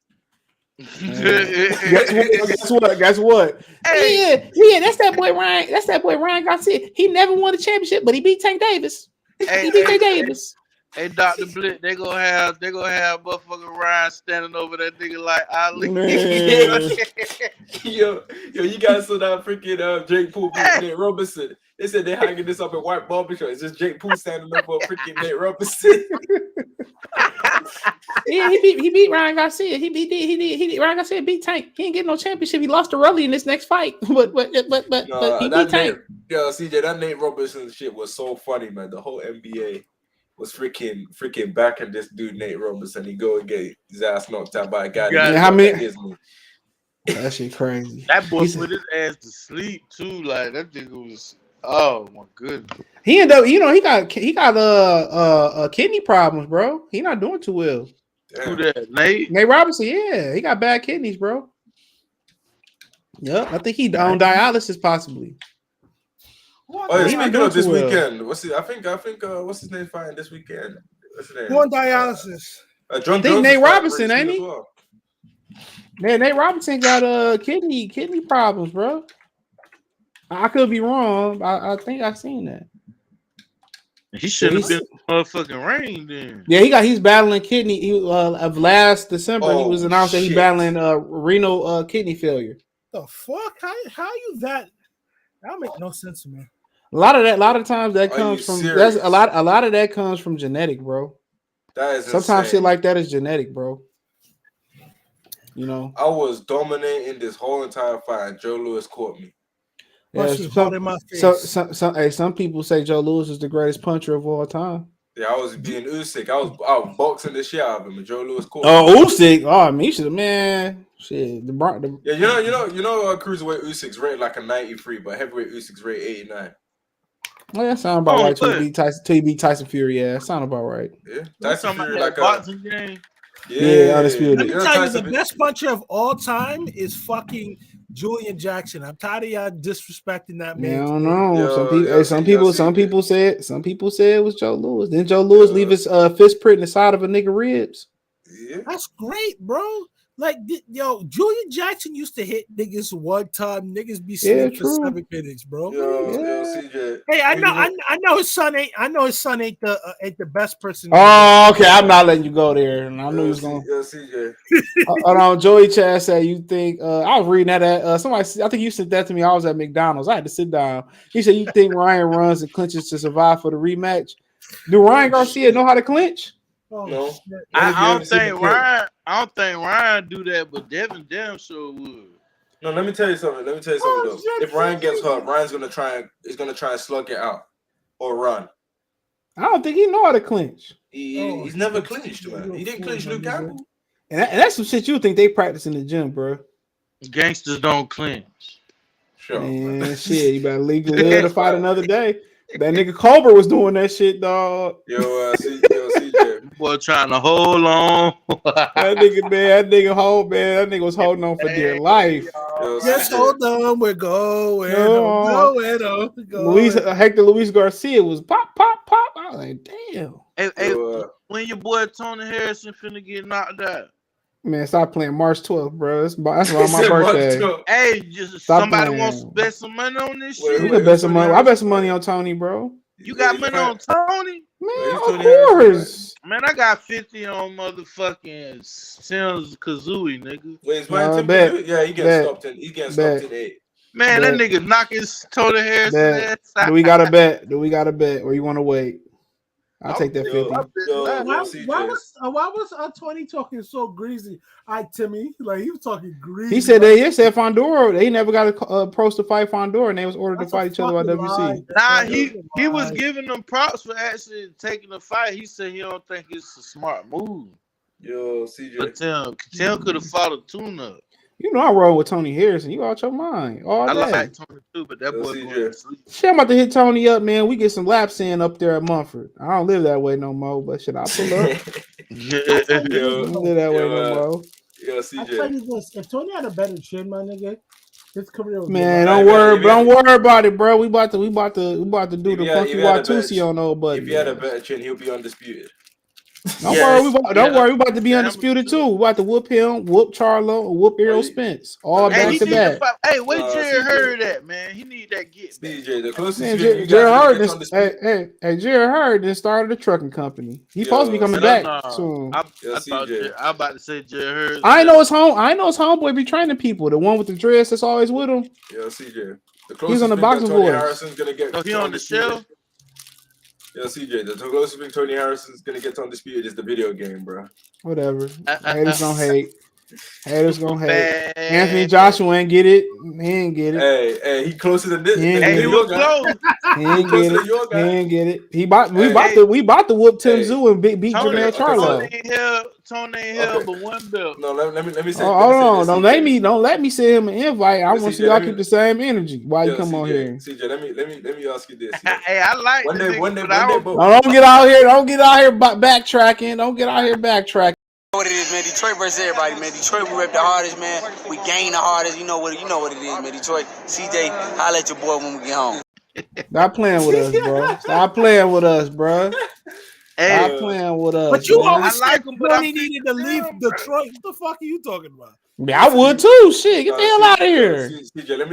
Guess what? Hey. Yeah, that's that boy Ryan. That's that boy Ryan Garcia. He never won a championship, but he beat Tank Davis. He beat Tank Davis. Hey, Dr. Blitz, they gonna have motherfucking Ryan standing over that nigga like Ali. yo, you guys saw that freaking Jake Paul beat Nate Robinson. They said they're hanging this up at white barbershop. It's just Jake Paul standing up for freaking Nate Robinson. Yeah, he beat Ryan Garcia. He Ryan Garcia beat Tank. He ain't getting no championship. He lost to Rully in this next fight, but he beat Tank. Yo, CJ, that Nate Robinson shit was so funny, man. The whole NBA was freaking backing this dude Nate Robinson. He go and get his ass knocked out by a guy. How many? That shit crazy. That boy put his ass to sleep too. Like that nigga was. Oh my goodness. He ended up, he got kidney problems, bro. He not doing too well. Who that? Nate Robinson, yeah, he got bad kidneys, bro. Yep, I think he on dialysis possibly. Oh, yeah, speaking of this weekend, what's his name fighting this weekend? What's his name? Who on dialysis? I think Nate Robinson, ain't he? Well. Man, Nate Robinson got kidney problems, bro. I could be wrong. I think I've seen that. He should have been motherfucking rain then. Yeah, he's battling kidney. Of last December, he was announced that he's battling renal kidney failure. The fuck? How you that? That make no sense to me. A lot of times that comes from a lot of that comes from genetic, bro. That is sometimes insane. shit like that is genetic, bro. You know, I was dominating this whole entire fight. Joe Louis caught me. Yeah, some people say Joe Louis is the greatest puncher of all time. Yeah, I was being Usyk. I was boxing the shit out of him, and Joe Louis caught me. Usyk. Oh, me should have, man. Shit, yeah, you know, cruiserweight Usyk's rated like a 93, but heavyweight Usyk's rated 89. Well, that sounds about right. Till you beat Tyson Fury, yeah, that sound about right. Yeah, Tyson Fury like boxing game. Yeah, undisputed. Let me tell you, the best puncher of all time is fucking Julian Jackson. I'm tired of y'all disrespecting that man. I don't know. Some people said it was Joe Louis. Then Joe Louis leave his fist print in the side of a nigga ribs. Yeah. That's great, bro. Like, Julian Jackson used to hit niggas one time. Niggas be sleeping for 7 minutes, bro. CJ. Hey, I know his son ain't. I know his son ain't the best person. Oh, okay. I'm not letting you go there. And I knew he was going. CJ. Hold on, Joey Chad said you think. I was reading that at somebody. I think you sent that to me. I was at McDonald's. I had to sit down. He said you think Ryan runs and clinches to survive for the rematch. Do Ryan Garcia know how to clinch? Oh, no, I don't think Ryan do that, but Devin damn sure would. No, let me tell you something. Though. If Ryan gets hurt, Ryan's gonna try and slug it out or run. I don't think he know how to clinch. He's never clinched, man. He didn't clinch Luke Campbell. And that's some shit you think they practice in the gym, bro. Gangsters don't clinch. Sure. Man, shit, you better legally live to fight another day. That nigga Colbert was doing that shit, dog. Yo, CJ. Boy, trying to hold on. That nigga was holding on for dear life. Just hold on, we're going. Hector Luis Garcia was pop. I was like, damn. Hey, when your boy Tony Harrison finna get knocked out? Man, stop playing March 12th, bro. That's around my birthday. Hey, just somebody wants to bet some money on this shit. You can bet some money. I bet some money on Tony, bro. You got money on Tony? Man, of course. Man, I got 50 on motherfucking Sims Kazooie, nigga. Wait, yeah, he getting stopped in. He's getting stopped in 8. Man, that nigga knocking Tony Harrison ass out. Do we got to bet? Or you want to wait? I'll take that 50. Why was Tony talking so greasy? Timmy, like he was talking greasy. He said Fondora. They never got approached to fight Fondora, and they was ordered to fight each other by WC. Nah, he was giving them props for actually taking the fight. He said he don't think it's a smart move. Yo, CJ. But Tim could have fought a tune-up. You know I roll with Tony Harrison. You out your mind all day. I like Tony too, but that boy going to sleep. Shit, I'm about to hit Tony up, man. We get some laps in up there at Mumford. I don't live that way no more, but should I pull up? I don't live that way no more. Yo, CJ. I tell you this, if Tony had a better chin, my nigga, his career would man, don't worry about it, bro. We about to do the funky Watusi on old buddy. If he had a better chin, he'll be undisputed. Don't worry, we about to be undisputed too. We about to whoop him, whoop Charlo, whoop Errol Spence, all back to back. Hey, where Jared Hurd at, man? He need that get back. CJ, the closest Jared Hurd, Jared Hurd then started a trucking company. He's supposed to be coming back soon. I'm about to say Jared Hurd. I know his homeboy be training people. The one with the dress that's always with him. Yeah, CJ. He's on the boxing board. Harrison's gonna get. He on the show. Yeah, CJ, the closest thing Tony Harrison's gonna get to undisputed is the video game, bro. Whatever. Haters gonna hate. Haters gonna hate. Anthony Joshua ain't get it. He ain't get it. Hey, he closer than this. He was close. He ain't get it. He ain't get it. We about to whoop Tim Zoo and beat Jermaine Charlo. Tony ain't held but one belt. No, let me say. Hold on. Don't let me send him an invite. I want to see y'all keep the same energy. Why you come on here? CJ, let me ask you this. Hey, I like one day. Don't get out here. Don't get out here backtracking. Don't get out here backtracking. What it is, man. Detroit versus everybody, man. Detroit, we rep the hardest, man. We gain the hardest. You know what it is, man. Detroit, CJ, holla at your boy when we get home. Stop playing with us, bro. Stop playing with us, bro. Stop playing with us. But you always like him, but he needed to leave Detroit. What the fuck are you talking about? Yeah, I would too. Shit, get the hell out of here. CJ, let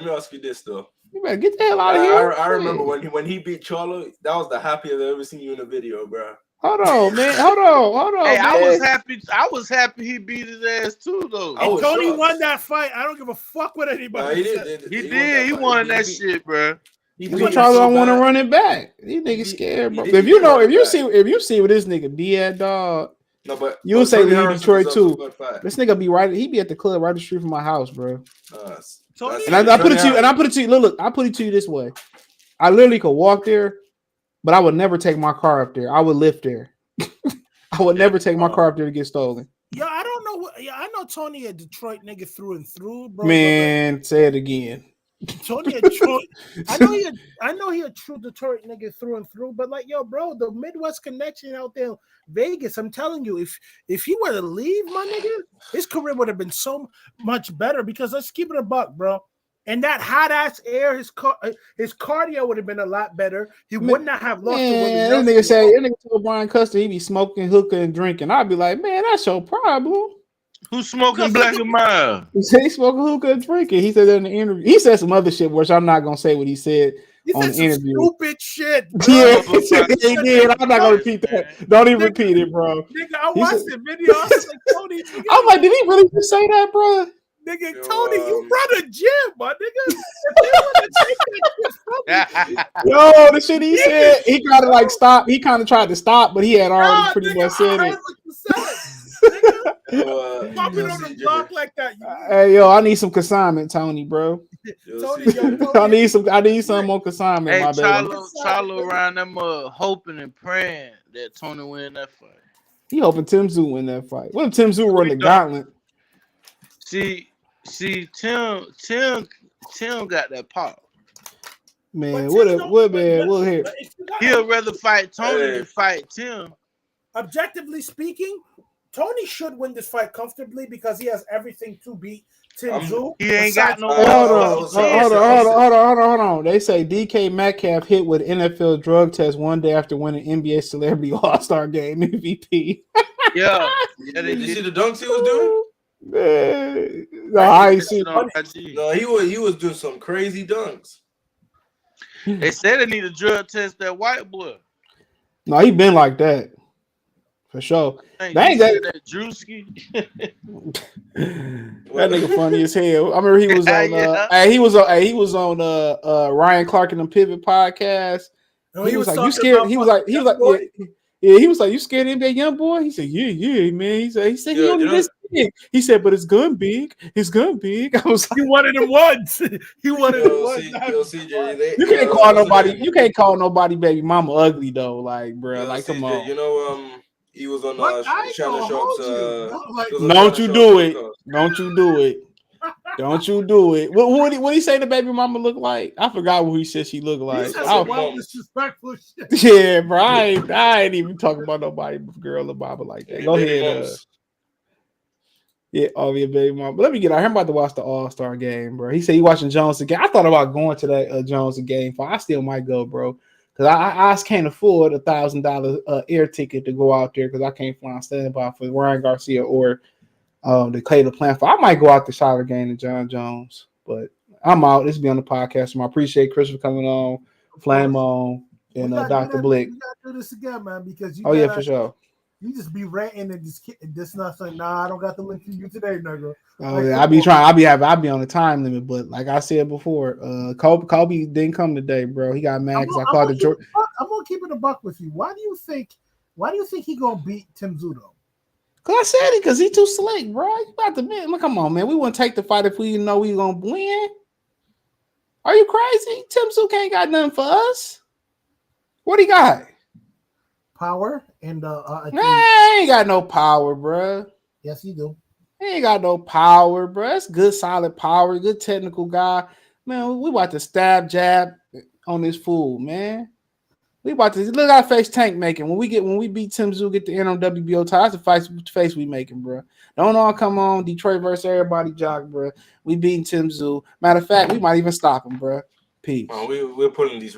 me ask you this though. You better get the hell out of here. I remember when he beat Charlo. That was the happiest I've ever seen you in a video, bro. Hold on, man. Hold on. Hey, man. I was happy he beat his ass too, though. And Tony won that fight. I don't give a fuck what anybody said. He won that shit, bro. Charlo don't want to run it back. These niggas scared, bro. If you see what this nigga be at, dog. No, but you'll say leave Detroit too. This nigga be right. He be at the club right the street from my house, bro. And I put it to you. Look, I put it to you this way. I literally could walk there, but I would never take my car up there. I would live there. I would never take my car up there to get stolen. Yeah, I don't know. I know Tony a Detroit nigga through and through, bro. Man, say it again. Tony a Detroit. I know he a true Detroit nigga through and through. But like, yo, bro, the Midwest connection out there in Vegas. I'm telling you, if he were to leave, my nigga, his career would have been so much better. Because let's keep it a buck, bro. And that hot ass air, his cardio would have been a lot better. He would not have lost. That nigga told Brian Custer he be smoking, hookah, and drinking. I'd be like, man, that's your problem. Who's smoking Black and Mild? He said he's smoking hookah and drinking. He said that in the interview. He said some other shit, which I'm not gonna say what he said on the interview. Stupid shit. Bro. Yeah, he did. I'm not gonna repeat that. Don't even repeat it, bro. Nigga, I watched the video. I was like, Tony. I'm like, did he really just say that, bro? Nigga, Tony, you run a gym, my nigga. Yo, the shit he said, he kind of like stopped. He kind of tried to stop, but he had already pretty much said it. Popping on the block like that. Hey, yo, I need some consignment, Tony, bro. I need some on consignment. Hey, my Charlo around them hoping and praying that Tony win that fight. He hoping Tim Zoo win that fight. What if Tim Zoo run the gauntlet? See, Tim got that pop. Man, what man? We'll hear. He'll rather fight Tony than fight Tim. Objectively speaking, Tony should win this fight comfortably because he has everything to beat Tim Zoo. He ain't got no. Hold on. They say DK Metcalf hit with NFL drug test one day after winning NBA Celebrity All-Star Game MVP. Yeah. Did you see the dunks he was doing? Man, no, I ain't seen. No, he was doing some crazy dunks. They said they need to drug test that white boy. No, he been like that for sure. That Drewski. That nigga funny as hell. I remember he was on. He was on Ryan Clark and the Pivot podcast, He was like, "You scared?" He was like, yeah. He was like, "You scared of that young boy?" He said, "Yeah, man." He said, "He only this big." He said, "But it's gun big. It's gun big." I was like, "He wanted him once. He wanted him once." CJ, you can't call nobody. You can't call nobody baby mama ugly though. Like, bro, like, come on. You know, he was on Shannon Sharp's. Don't you do it. Don't you do it. Don't you do it. What did he say the baby mama look like? I forgot what he said she looked like. Disrespectful shit. Yeah, bro. I ain't even talking about nobody girl or mama like that. Go ahead. Yeah, your baby mama. But let me get out here. I'm about to watch the All-Star game, bro. He said he watching Jones again. I thought about going to that Jones game. I still might go, bro. Because I can't afford $1,000 air ticket to go out there because I can't fly on standby for Ryan Garcia or the Clayton plan for. I might go out the Charlotte game to John Jones, but I'm out. This will be on the podcast. I appreciate Chris for coming on, Flame on, and Dr. Blick. We gotta do this again, man, because for sure. You just be ranting and just not saying, "Nah, I don't got the link to you today, nigga." Oh yeah, I'll be on the time limit, but like I said before, Kobe didn't come today, bro. He got mad because I called the. I'm gonna keep it a buck with you. Why do you think he gonna beat Tim Zudo? Cause I said it, cause he too slick, bro. You about to admit, look, come on, man. We wouldn't take the fight if we didn't know we were gonna win. Are you crazy? Tim Zudo ain't got nothing for us. What he got? Power and he ain't got no power, bro. Yes, he do. He ain't got no power, bro. That's good, solid power, good technical guy. Man, we about to stab jab on this fool, man. We about to look at our face Tank making. When we beat Tim Zoo, get the interim WBO title, that's the face we making, bro. Don't all come on Detroit versus everybody, jock, bro. We beating Tim Zoo. Matter of fact, we might even stop him, bro. Peace. We're putting these